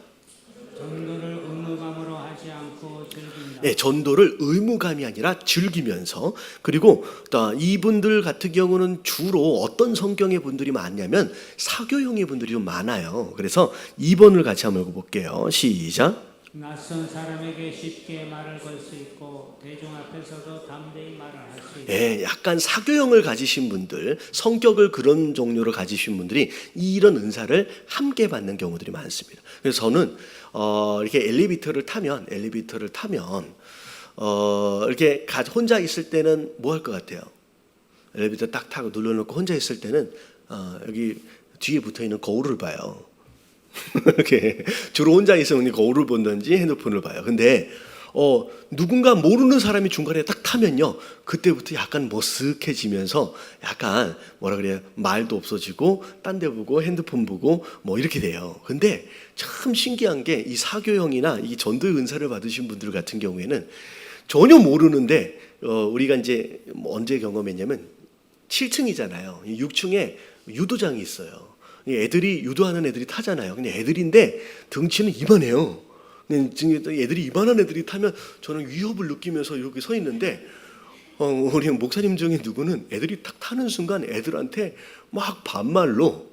전도를 의무감으로 하지 않고 즐긴다. 네, 전도를 의무감이 아니라 즐기면서. 그리고 또 이분들 같은 경우는 주로 어떤 성경의 분들이 많냐면 사교형의 분들이 좀 많아요. 그래서 2번을 같이 한번 읽어볼게요. 시작. 낯선 사람에게 쉽게 말을 걸 수 있고 대중 앞에서도 담대히 말을 할 수 있다. 약간 사교형을 가지신 분들, 성격을 그런 종류로 가지신 분들이 이런 은사를 함께 받는 경우들이 많습니다. 그래서 저는 이렇게 엘리베이터를 타면 이렇게 혼자 있을 때는 뭐 할 것 같아요? 엘리베이터 딱 타고 눌러놓고 혼자 있을 때는 여기 뒤에 붙어 있는 거울을 봐요. 이렇게 주로 혼자 있으면 거울을 본다든지 핸드폰을 봐요. 근데 누군가 모르는 사람이 중간에 딱 타면요, 그때부터 약간 머쓱해지면서 약간 뭐라 그래요, 말도 없어지고 딴 데 보고 핸드폰 보고 뭐 이렇게 돼요. 근데 참 신기한 게 이 사교형이나 이 전도의 은사를 받으신 분들 같은 경우에는 전혀 모르는데 우리가 이제 언제 경험했냐면 7층이잖아요. 6층에 유도장이 있어요. 애들이 유도하는 애들이 타잖아요. 근데 애들인데 등치는 이만해요. 애들이 이만한 애들이 타면 저는 위협을 느끼면서 이렇게 서 있는데 우리 목사님 중에 누구는 애들이 탁 타는 순간 애들한테 막 반말로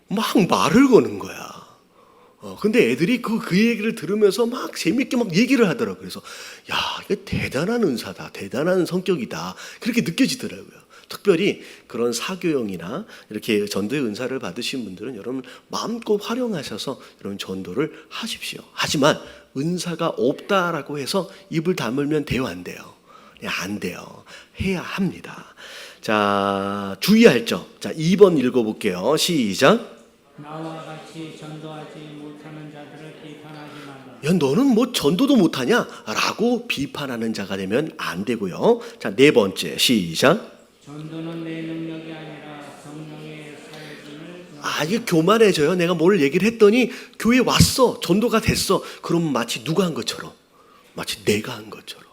막 말을 거는 거야. 근데 애들이 그 얘기를 들으면서 막 재밌게 막 얘기를 하더라고요. 그래서 야, 이거 대단한 은사다, 대단한 성격이다, 그렇게 느껴지더라고요. 특별히 그런 사교형이나 이렇게 전도의 은사를 받으신 분들은 여러분 마음껏 활용하셔서 여러분 전도를 하십시오. 하지만 은사가 없다라고 해서 입을 다물면 돼요, 안 돼요? 안 돼요. 해야 합니다. 자, 주의할 점. 자, 2번 읽어볼게요. 시작. 나와 같이 전도하지 못하는 자들을 비판하지 말라. 야, 너는 뭐 전도도 못하냐? 라고 비판하는 자가 되면 안 되고요. 자, 4번째. 시작. 전도는 내 능력이 아니라 성령의 사역임을 이게 교만해져요. 내가 뭘 얘기를 했더니 교회 왔어, 전도가 됐어. 그럼 마치 누가 한 것처럼, 마치 내가 한 것처럼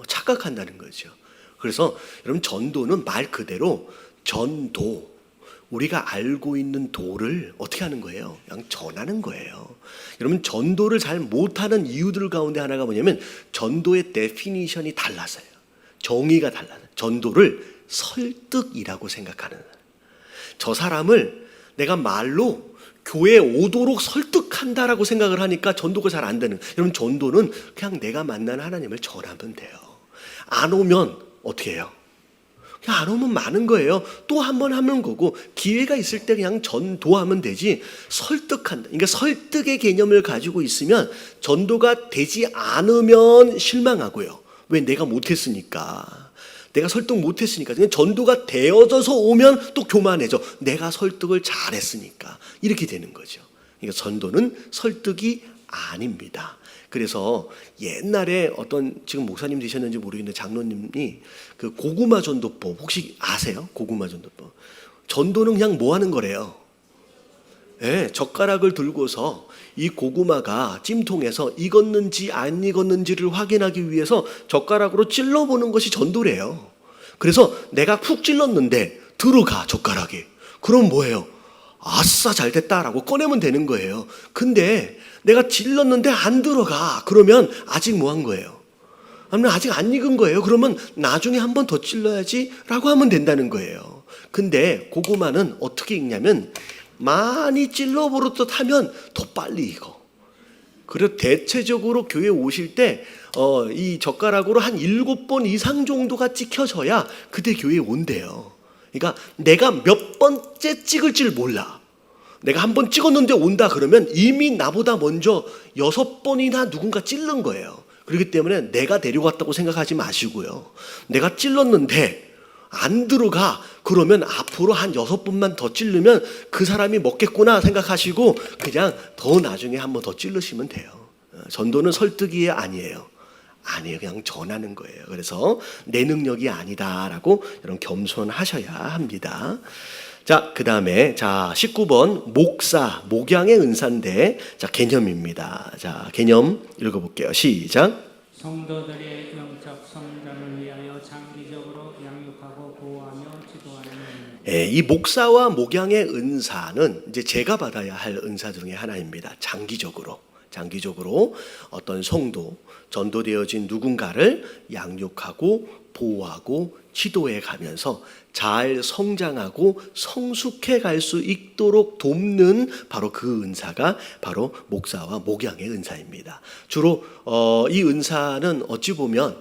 착각한다는 거죠. 그래서 여러분 전도는 말 그대로 전도, 우리가 알고 있는 도를 어떻게 하는 거예요? 그냥 전하는 거예요. 여러분 전도를 잘 못하는 이유들 가운데 하나가 뭐냐면 전도의 데피니션이 달라서요. 정의가 달라요. 전도를 설득이라고 생각하는, 저 사람을 내가 말로 교회에 오도록 설득한다라고 생각을 하니까 전도가 잘 안 되는. 여러분 전도는 그냥 내가 만난 하나님을 전하면 돼요. 안 오면 어떻게 해요? 그냥 안 오면 많은 거예요. 또 한 번 하면 거고, 기회가 있을 때 그냥 전도하면 되지 설득한다. 그러니까 설득의 개념을 가지고 있으면 전도가 되지 않으면 실망하고요. 왜? 내가 못했으니까. 내가 설득 못했으니까. 전도가 되어져서 오면 또 교만해져. 내가 설득을 잘했으니까. 이렇게 되는 거죠. 그러니까 전도는 설득이 아닙니다. 그래서 옛날에 어떤, 지금 목사님 되셨는지 모르겠는데 장로님이 그 고구마 전도법 혹시 아세요? 고구마 전도법. 전도는 그냥 뭐 하는 거래요? 젓가락을 들고서 이 고구마가 찜통에서 익었는지 안 익었는지를 확인하기 위해서 젓가락으로 찔러보는 것이 전도래요. 그래서 내가 푹 찔렀는데 들어가 젓가락이. 그럼 뭐예요? 아싸 잘 됐다라고 꺼내면 되는 거예요. 근데 내가 찔렀는데 안 들어가. 그러면 아직 뭐 한 거예요? 아니면 아직 안 익은 거예요. 그러면 나중에 한 번 더 찔러야지 라고 하면 된다는 거예요. 근데 고구마는 어떻게 익냐면 많이 찔러버릇 하면 더 빨리 익어. 그래서 대체적으로 교회 오실 때 이 젓가락으로 한 7번 이상 정도가 찍혀져야 그때 교회에 온대요. 그러니까 내가 몇 번째 찍을 줄 몰라. 내가 한 번 찍었는데 온다 그러면 이미 나보다 먼저 6번이나 누군가 찔른 거예요. 그렇기 때문에 내가 데려갔다고 생각하지 마시고요. 내가 찔렀는데 안 들어가. 그러면 앞으로 한 6번만 더 찌르면 그 사람이 먹겠구나 생각하시고 그냥 더 나중에 한 번 더 찌르시면 돼요. 전도는 설득이 아니에요. 그냥 전하는 거예요. 그래서 내 능력이 아니다라고 여러분 겸손하셔야 합니다. 자, 그 다음에 19번 목사, 목양의 은사인데 개념입니다. 자, 개념 읽어볼게요. 시작. 성도들의 영적 성장을 위하여 장기적으로 양육하고 보호하며 지도하는 이 목사와 목양의 은사는 이제 제가 받아야 할 은사 중에 하나입니다. 장기적으로 어떤 성도, 전도되어진 누군가를 양육하고 보호하고 지도해 가면서 잘 성장하고 성숙해 갈 수 있도록 돕는 바로 그 은사가 바로 목사와 목양의 은사입니다. 주로 이 은사는 어찌 보면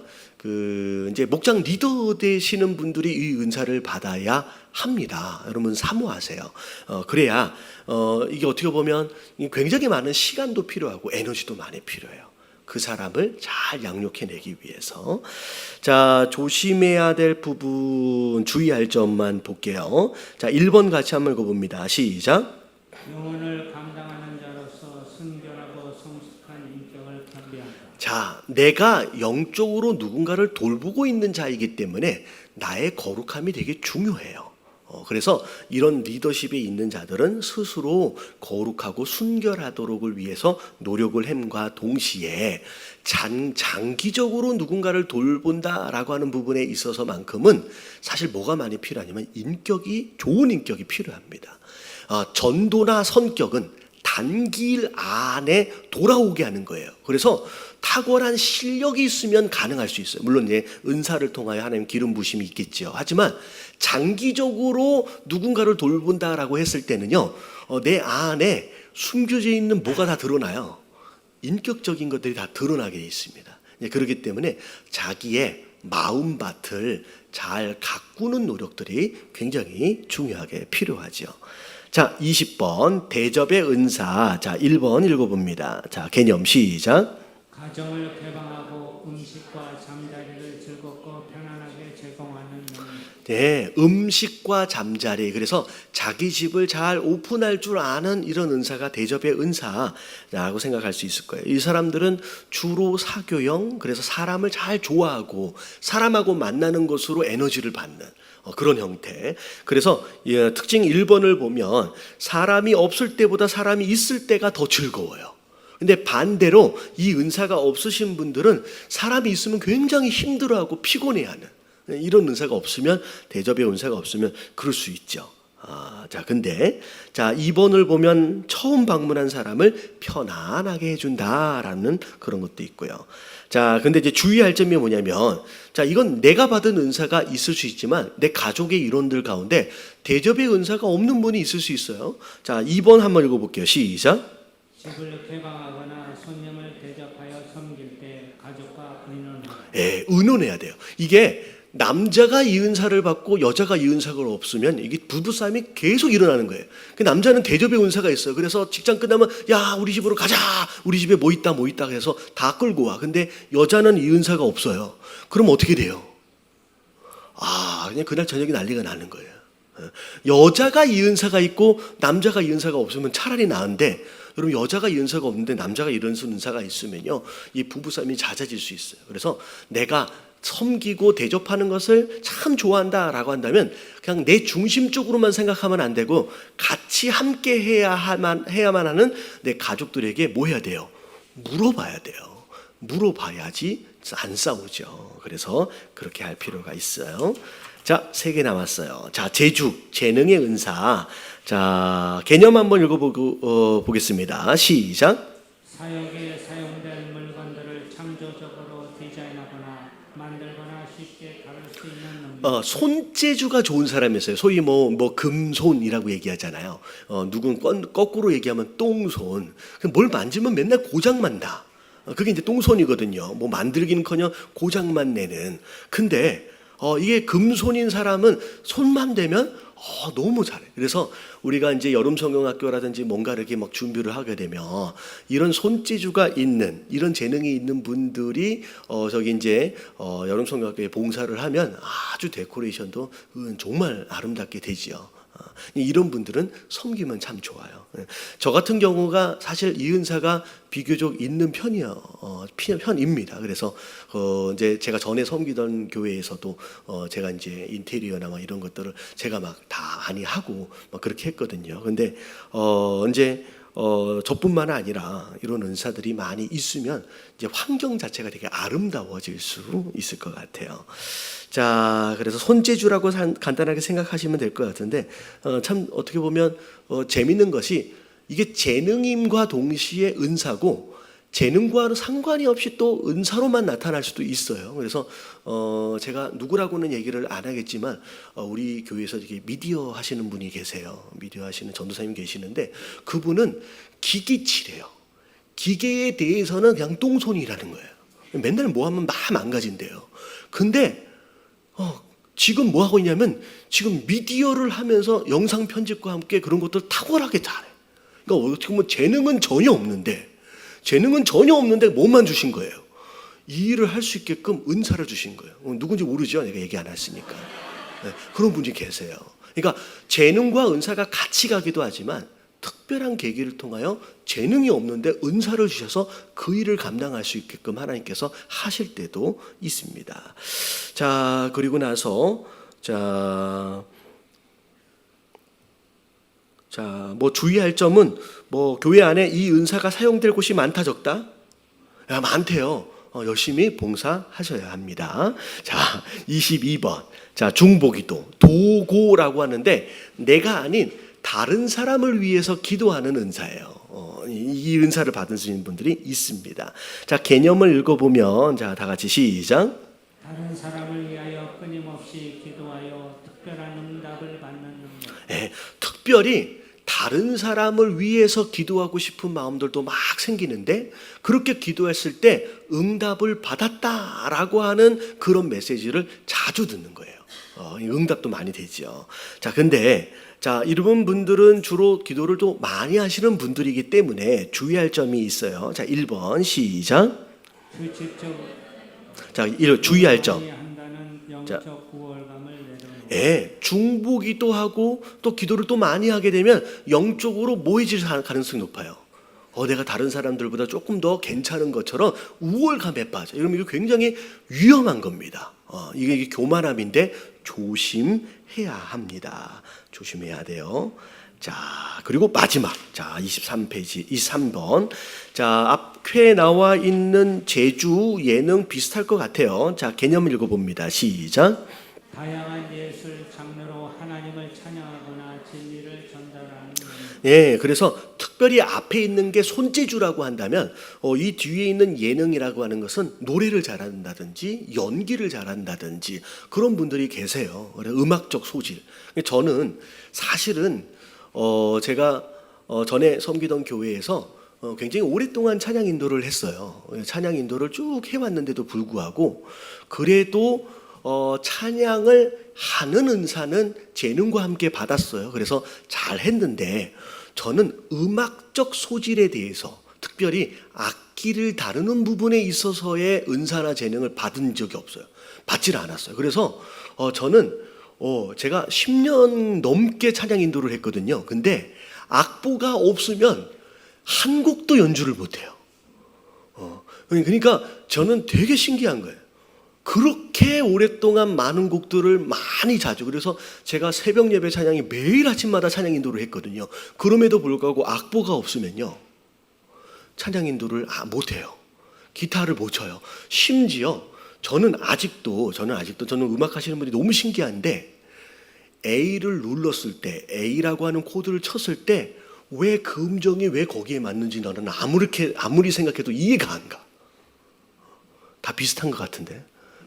이제 목장 리더 되시는 분들이 이 은사를 받아야 합니다. 여러분 사모하세요. 그래야 이게 어떻게 보면 굉장히 많은 시간도 필요하고 에너지도 많이 필요해요. 그 사람을 잘 양육해내기 위해서. 자, 조심해야 될 부분, 주의할 점만 볼게요. 자, 1번 같이 한번 읽어봅니다. 시작. 영혼을 감당하는 자로서 순결하고 성숙한 인격을 겸비한다. 자, 내가 영적으로 누군가를 돌보고 있는 자이기 때문에 나의 거룩함이 되게 중요해요. 그래서 이런 리더십에 있는 자들은 스스로 거룩하고 순결하도록을 위해서 노력을 함과 동시에 장기적으로 누군가를 돌본다라고 하는 부분에 있어서만큼은 사실 뭐가 많이 필요하냐면 좋은 인격이 필요합니다. 전도나 선격은 단기일 안에 돌아오게 하는 거예요. 그래서 탁월한 실력이 있으면 가능할 수 있어요. 물론 이제 은사를 통하여 하나님 기름 부심이 있겠죠. 하지만 장기적으로 누군가를 돌본다라고 했을 때는요, 내 안에 숨겨져 있는 뭐가 다 드러나요. 인격적인 것들이 다 드러나게 돼 있습니다. 그렇기 때문에 자기의 마음밭을 잘 가꾸는 노력들이 굉장히 중요하게 필요하죠. 자, 20번 대접의 은사. 자, 1번 읽어봅니다. 자, 개념 시작. 가정을 개방하고 음식과 잠자리를 즐겁고 편안하게 제공하는 명. 네, 음식과 잠자리. 그래서 자기 집을 잘 오픈할 줄 아는 이런 은사가 대접의 은사라고 생각할 수 있을 거예요. 이 사람들은 주로 사교형, 그래서 사람을 잘 좋아하고 사람하고 만나는 것으로 에너지를 받는 그런 형태. 그래서 특징 1번을 보면 사람이 없을 때보다 사람이 있을 때가 더 즐거워요. 근데 반대로 이 은사가 없으신 분들은 사람이 있으면 굉장히 힘들어하고 피곤해하는 이런 은사가 없으면, 대접의 은사가 없으면 그럴 수 있죠. 근데 2번을 보면 처음 방문한 사람을 편안하게 해준다라는 그런 것도 있고요. 근데 이제 주의할 점이 뭐냐면, 이건 내가 받은 은사가 있을 수 있지만 내 가족의 일원들 가운데 대접의 은사가 없는 분이 있을 수 있어요. 2번 한번 읽어볼게요. 시작. 집을 개방하거나 손님을 대접하여 섬길 때 가족과 의논하라. 예, 의논해야 돼요. 이게 남자가 이 은사를 받고 여자가 이 은사가 없으면 이게 부부싸움이 계속 일어나는 거예요. 그 남자는 대접의 은사가 있어요. 그래서 직장 끝나면 야, 우리 집으로 가자. 우리 집에 뭐 있다 해서 다 끌고 와. 근데 여자는 이 은사가 없어요. 그럼 어떻게 돼요? 그냥 그날 저녁에 난리가 나는 거예요. 여자가 이 은사가 있고 남자가 이 은사가 없으면 차라리 나은데, 여러분 여자가 이 은사가 없는데 남자가 이런 은사가 있으면요, 이 부부싸움이 잦아질 수 있어요. 그래서 내가 섬기고 대접하는 것을 참 좋아한다라고 한다면 그냥 내 중심적으로만 생각하면 안 되고 같이 함께 해야만 하는 내 가족들에게 뭐 해야 돼요? 물어봐야 돼요. 물어봐야지 안 싸우죠. 그래서 그렇게 할 필요가 있어요. 3개 남았어요. 재주, 재능의 은사. 개념 한번 읽어보겠습니다. 시작. 사역에 사용된 물건들을 창조적으로 디자인하거나 만들거나 쉽게 다룰 수 있는 능력. 손재주가 좋은 사람이 있어요. 소위 뭐 금손이라고 얘기하잖아요. 누군 거꾸로 얘기하면 똥손. 뭘 만지면 맨날 고장만다. 그게 이제 똥손이거든요. 뭐 만들기는커녕 고장만 내는. 근데 이게 금손인 사람은 손만 대면 너무 잘해. 그래서 우리가 이제 여름 성경학교라든지 뭔가 이렇게 막 준비를 하게 되면 이런 손재주가 있는, 이런 재능이 있는 분들이 여름 성경학교에 봉사를 하면 아주 데코레이션도 정말 아름답게 되지요. 이런 분들은 섬기면 참 좋아요. 저 같은 경우가 사실 이 은사가 비교적 있는 편입니다. 그래서 이제 제가 전에 섬기던 교회에서도 제가 이제 인테리어나 막 이런 것들을 제가 막 다 많이 하고 막 그렇게 했거든요. 근데 이제 저뿐만 아니라 이런 은사들이 많이 있으면 이제 환경 자체가 되게 아름다워질 수 있을 것 같아요. 그래서 손재주라고 간단하게 생각하시면 될 것 같은데, 참 어떻게 보면 재밌는 것이 이게 재능임과 동시에 은사고, 재능과는 상관이 없이 또 은사로만 나타날 수도 있어요. 그래서 제가 누구라고는 얘기를 안 하겠지만 우리 교회에서 이렇게 미디어 하시는 분이 계세요. 미디어 하시는 전도사님 계시는데 그분은 기기치래요. 기계에 대해서는 그냥 똥손이라는 거예요. 맨날 뭐 하면 막 망가진대요. 근데 지금 뭐 하고 있냐면 지금 미디어를 하면서 영상 편집과 함께 그런 것들 탁월하게 잘해. 그러니까 어떻게 보면 재능은 전혀 없는데 뭐만 주신 거예요? 이 일을 할 수 있게끔 은사를 주신 거예요. 누군지 모르죠? 내가 얘기 안 했으니까. 그런 분이 계세요. 그러니까 재능과 은사가 같이 가기도 하지만 특별한 계기를 통하여 재능이 없는데 은사를 주셔서 그 일을 감당할 수 있게끔 하나님께서 하실 때도 있습니다. 자, 그리고 나서 뭐 주의할 점은 뭐 교회 안에 이 은사가 사용될 곳이 많다 적다? 야, 많대요. 열심히 봉사하셔야 합니다. 자, 22번. 자, 중보기도, 도고라고 하는데 내가 아닌 다른 사람을 위해서 기도하는 은사예요. 이 은사를 받으시는 분들이 있습니다. 자, 개념을 읽어보면 자, 다 같이 시작. 다른 사람을 위하여 끊임없이 기도하여 특별한 응답을 받는 능력. 네, 특별히 다른 사람을 위해서 기도하고 싶은 마음들도 막 생기는데 그렇게 기도했을 때 응답을 받았다라고 하는 그런 메시지를 자주 듣는 거예요. 응답도 많이 되죠. 자, 근데 이런 분들은 주로 기도를 또 많이 하시는 분들이기 때문에 주의할 점이 있어요. 자, 1번 시작. 자, 주의할 점. 한다는 영적 우월감을 내려놓는. 예, 중보기도 하고 또 기도를 또 많이 하게 되면 영적으로 모이질 가능성이 높아요. 내가 다른 사람들보다 조금 더 괜찮은 것처럼 우월감에 빠져. 이러면 이거 굉장히 위험한 겁니다. 이게 교만함인데 조심해야 합니다. 조심해야 돼요. 자, 그리고 마지막. 자, 23페이지, 23번. 자, 앞에 나와 있는 재주, 예능 비슷할 것 같아요. 자, 개념을 읽어봅니다. 시작. 다양한 예술 장르로 하나님을 찬양하거나 진리를 전달하는. 예, 그래서 특별히 앞에 있는 게 손재주라고 한다면 이 뒤에 있는 예능이라고 하는 것은 노래를 잘한다든지 연기를 잘한다든지 그런 분들이 계세요. 음악적 소질. 저는 사실은 제가 전에 섬기던 교회에서 굉장히 오랫동안 찬양 인도를 했어요. 찬양 인도를 쭉 해왔는데도 불구하고 그래도 찬양을 하는 은사는 재능과 함께 받았어요. 그래서 잘 했는데 저는 음악적 소질에 대해서 특별히 악기를 다루는 부분에 있어서의 은사나 재능을 받은 적이 없어요. 받지를 않았어요. 그래서 저는 제가 10년 넘게 찬양 인도를 했거든요. 근데 악보가 없으면 한 곡도 연주를 못해요. 그러니까 저는 되게 신기한 거예요. 그렇게 오랫동안 많은 곡들을 많이 자주, 그래서 제가 새벽 예배 찬양이 매일 아침마다 찬양 인도를 했거든요. 그럼에도 불구하고 악보가 없으면요 찬양 인도를 못해요. 기타를 못 쳐요. 심지어 저는 아직도 저는 음악 하시는 분이 너무 신기한데 A를 눌렀을 때, A라고 하는 코드를 쳤을 때 왜 그 음정이 왜 거기에 맞는지 나는 아무리 생각해도 이해가 안 가. 다 비슷한 것 같은데.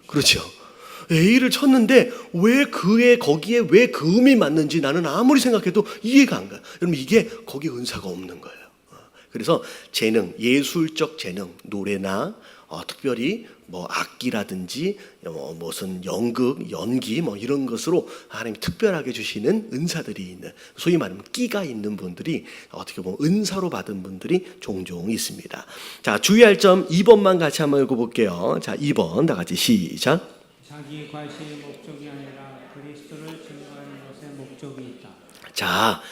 그렇죠. A를 쳤는데 왜 거기에 왜 그 음이 맞는지 나는 아무리 생각해도 이해가 안 가요. 여러분, 이게 거기 은사가 없는 거예요. 그래서 재능, 예술적 재능, 노래나 특별히 뭐 악기라든지 무슨 연극, 연기 뭐 이런 것으로 하나님이 특별하게 주시는 은사들이 있는, 소위 말하면 끼가 있는 분들이 어떻게 보면 은사로 받은 분들이 종종 있습니다. 자, 주의할 점 2번만 같이 한번 읽어볼게요. 자, 2번 다 같이 시작. 자기 과시의 목적이 아니라 그리스도를 증거하는 것에 목적이 있다. 자,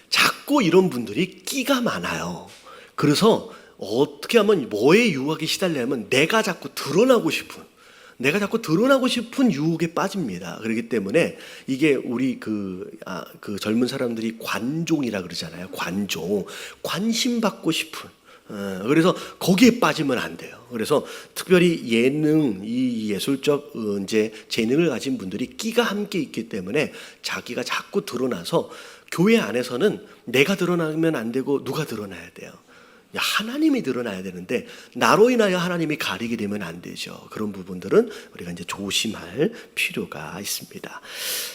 자꾸 이런 분들이 끼가 많아요. 그래서 어떻게 하면 뭐에 유혹에 시달리냐면 내가 자꾸 드러나고 싶은 유혹에 빠집니다. 그렇기 때문에 이게 우리 그 젊은 사람들이 관종이라 그러잖아요. 관심 받고 싶은. 그래서 거기에 빠지면 안 돼요. 그래서 특별히 예능, 이 예술적 이제 재능을 가진 분들이 끼가 함께 있기 때문에 자기가 자꾸 드러나서 교회 안에서는 내가 드러나면 안 되고 누가 드러나야 돼요? 하나님이 드러나야 되는데 나로 인하여 하나님이 가리게 되면 안 되죠. 그런 부분들은 우리가 이제 조심할 필요가 있습니다.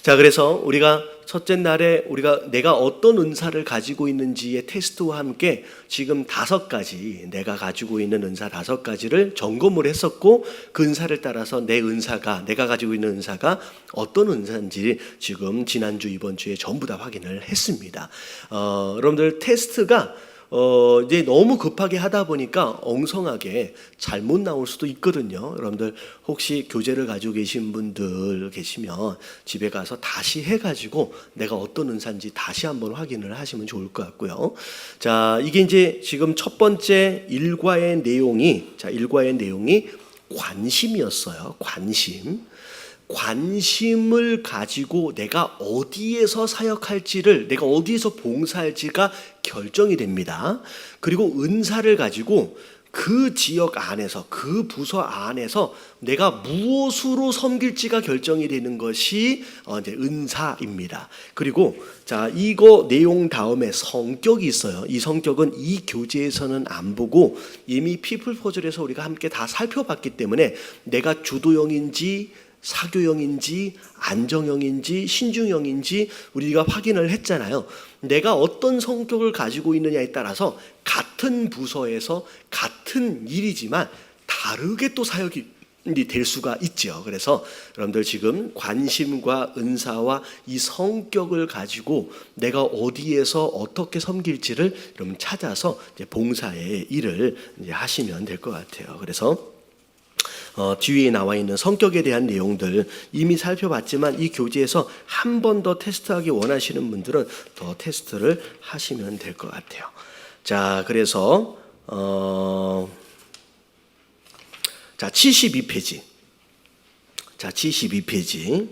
자, 그래서 우리가 첫째 날에 내가 어떤 은사를 가지고 있는지의 테스트와 함께 지금 5가지, 내가 가지고 있는 은사 5가지를 점검을 했었고, 그 은사를 따라서 내가 가지고 있는 은사가 어떤 은사인지 지금 지난주 이번 주에 전부 다 확인을 했습니다. 여러분들 테스트가 이제 너무 급하게 하다 보니까 엉성하게 잘못 나올 수도 있거든요. 여러분들 혹시 교재를 가지고 계신 분들 계시면 집에 가서 다시 해가지고 내가 어떤 은사인지 다시 한번 확인을 하시면 좋을 것 같고요. 자, 이게 이제 지금 첫 번째 일과의 내용이 관심이었어요. 관심을 가지고 내가 어디에서 사역할지를, 내가 어디에서 봉사할지가 결정이 됩니다. 그리고 은사를 가지고 그 지역 안에서, 그 부서 안에서 내가 무엇으로 섬길지가 결정이 되는 것이 이제 은사입니다. 그리고 자, 이거 내용 다음에 성격이 있어요. 이 성격은 이 교재에서는 안 보고 이미 피플퍼즐에서 우리가 함께 다 살펴봤기 때문에 내가 주도형인지 사교형인지 안정형인지 신중형인지 우리가 확인을 했잖아요. 내가 어떤 성격을 가지고 있느냐에 따라서 같은 부서에서 같은 일이지만 다르게 또 사역이 될 수가 있죠. 그래서 여러분들 지금 관심과 은사와 이 성격을 가지고 내가 어디에서 어떻게 섬길지를 여러분 찾아서 이제 봉사의 일을 이제 하시면 될 것 같아요. 그래서 뒤에 나와 있는 성격에 대한 내용들 이미 살펴봤지만 이 교재에서 한 번 더 테스트하기 원하시는 분들은 더 테스트를 하시면 될 것 같아요. 자, 그래서 자, 72페이지. 자, 72페이지.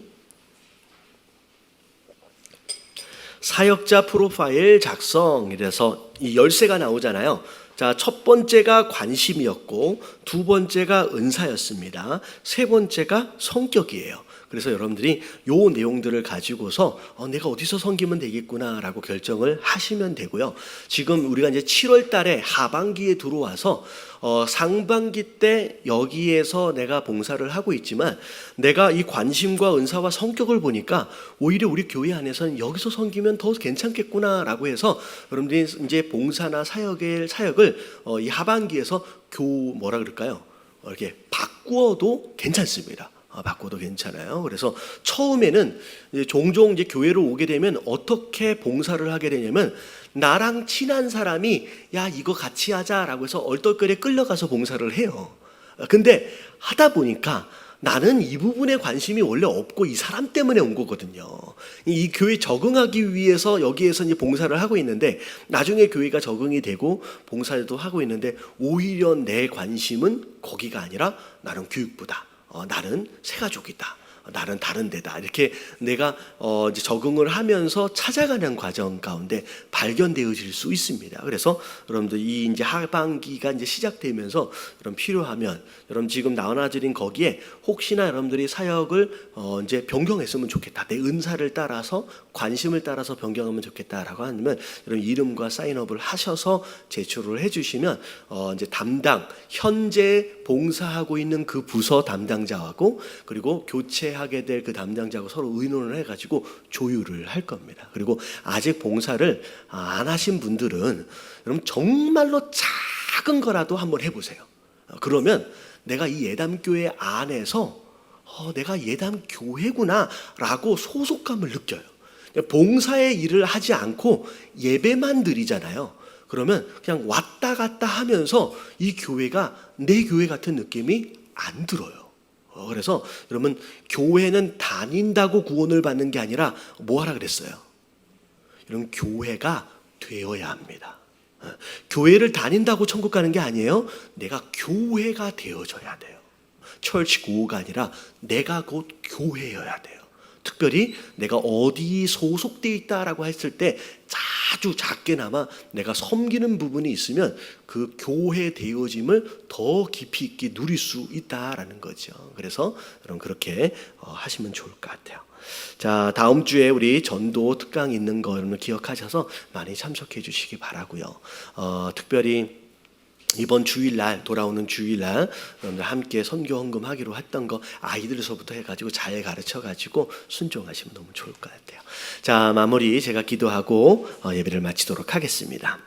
사역자 프로파일 작성. 이래서 이 열쇠가 나오잖아요. 자, 첫 번째가 관심이었고 두 번째가 은사였습니다. 세 번째가 성격이에요. 그래서 여러분들이 요 내용들을 가지고서 내가 어디서 섬기면 되겠구나라고 결정을 하시면 되고요. 지금 우리가 이제 7월 달에 하반기에 들어와서 상반기 때 여기에서 내가 봉사를 하고 있지만 내가 이 관심과 은사와 성격을 보니까 오히려 우리 교회 안에서는 여기서 섬기면 더 괜찮겠구나라고 해서 여러분들이 이제 봉사나 사역을 이 하반기에서 뭐라 그럴까요? 이렇게 바꾸어도 괜찮습니다. 바꿔도 괜찮아요. 그래서 처음에는 이제 종종 이제 교회로 오게 되면 어떻게 봉사를 하게 되냐면 나랑 친한 사람이 야 이거 같이 하자라고 해서 얼떨결에 끌려가서 봉사를 해요. 근데 하다 보니까 나는 이 부분에 관심이 원래 없고 이 사람 때문에 온 거거든요. 이 교회 적응하기 위해서 여기에서 이제 봉사를 하고 있는데 나중에 교회가 적응이 되고 봉사도 하고 있는데 오히려 내 관심은 거기가 아니라 나는 교육부다. 나는 새가족이다. 나는 다른 데다. 이렇게 내가 이제 적응을 하면서 찾아가는 과정 가운데 발견되어질 수 있습니다. 그래서 여러분들 이 이제 하반기가 이제 시작되면서 여러분 필요하면 여러분 지금 나눠드린 거기에 혹시나 여러분들이 사역을 이제 변경했으면 좋겠다. 내 은사를 따라서 관심을 따라서 변경하면 좋겠다라고 하면 여러분 이름과 사인업을 하셔서 제출을 해주시면 이제 현재 봉사하고 있는 그 부서 담당자하고 그리고 교체하게 될 그 담당자하고 서로 의논을 해가지고 조율을 할 겁니다. 그리고 아직 봉사를 안 하신 분들은 여러분 정말로 작은 거라도 한번 해보세요. 그러면 내가 이 예담교회 안에서 내가 예담교회구나라고 소속감을 느껴요. 봉사의 일을 하지 않고 예배만 드리잖아요. 그러면 그냥 왔다 갔다 하면서 이 교회가 내 교회 같은 느낌이 안 들어요. 그래서 여러분 교회는 다닌다고 구원을 받는 게 아니라 뭐 하라 그랬어요? 이런 교회가 되어야 합니다. 교회를 다닌다고 천국 가는 게 아니에요. 내가 교회가 되어져야 돼요. 철치 고가 아니라 내가 곧 교회여야 돼요. 특별히 내가 어디 소속되어 있다라고 했을 때 아주 작게나마 내가 섬기는 부분이 있으면 그 교회 되어짐을 더 깊이 있게 누릴 수 있다라는 거죠. 그래서 여러분 그렇게 하시면 좋을 것 같아요. 자, 다음 주에 우리 전도 특강 있는 거 여러분 기억하셔서 많이 참석해 주시기 바라고요. 특별히 이번 주일날 돌아오는 주일날 여러분들 함께 선교 헌금하기로 했던 거 아이들서부터 해가지고 잘 가르쳐가지고 순종하시면 너무 좋을 것 같아요. 자, 마무리 제가 기도하고 예배를 마치도록 하겠습니다.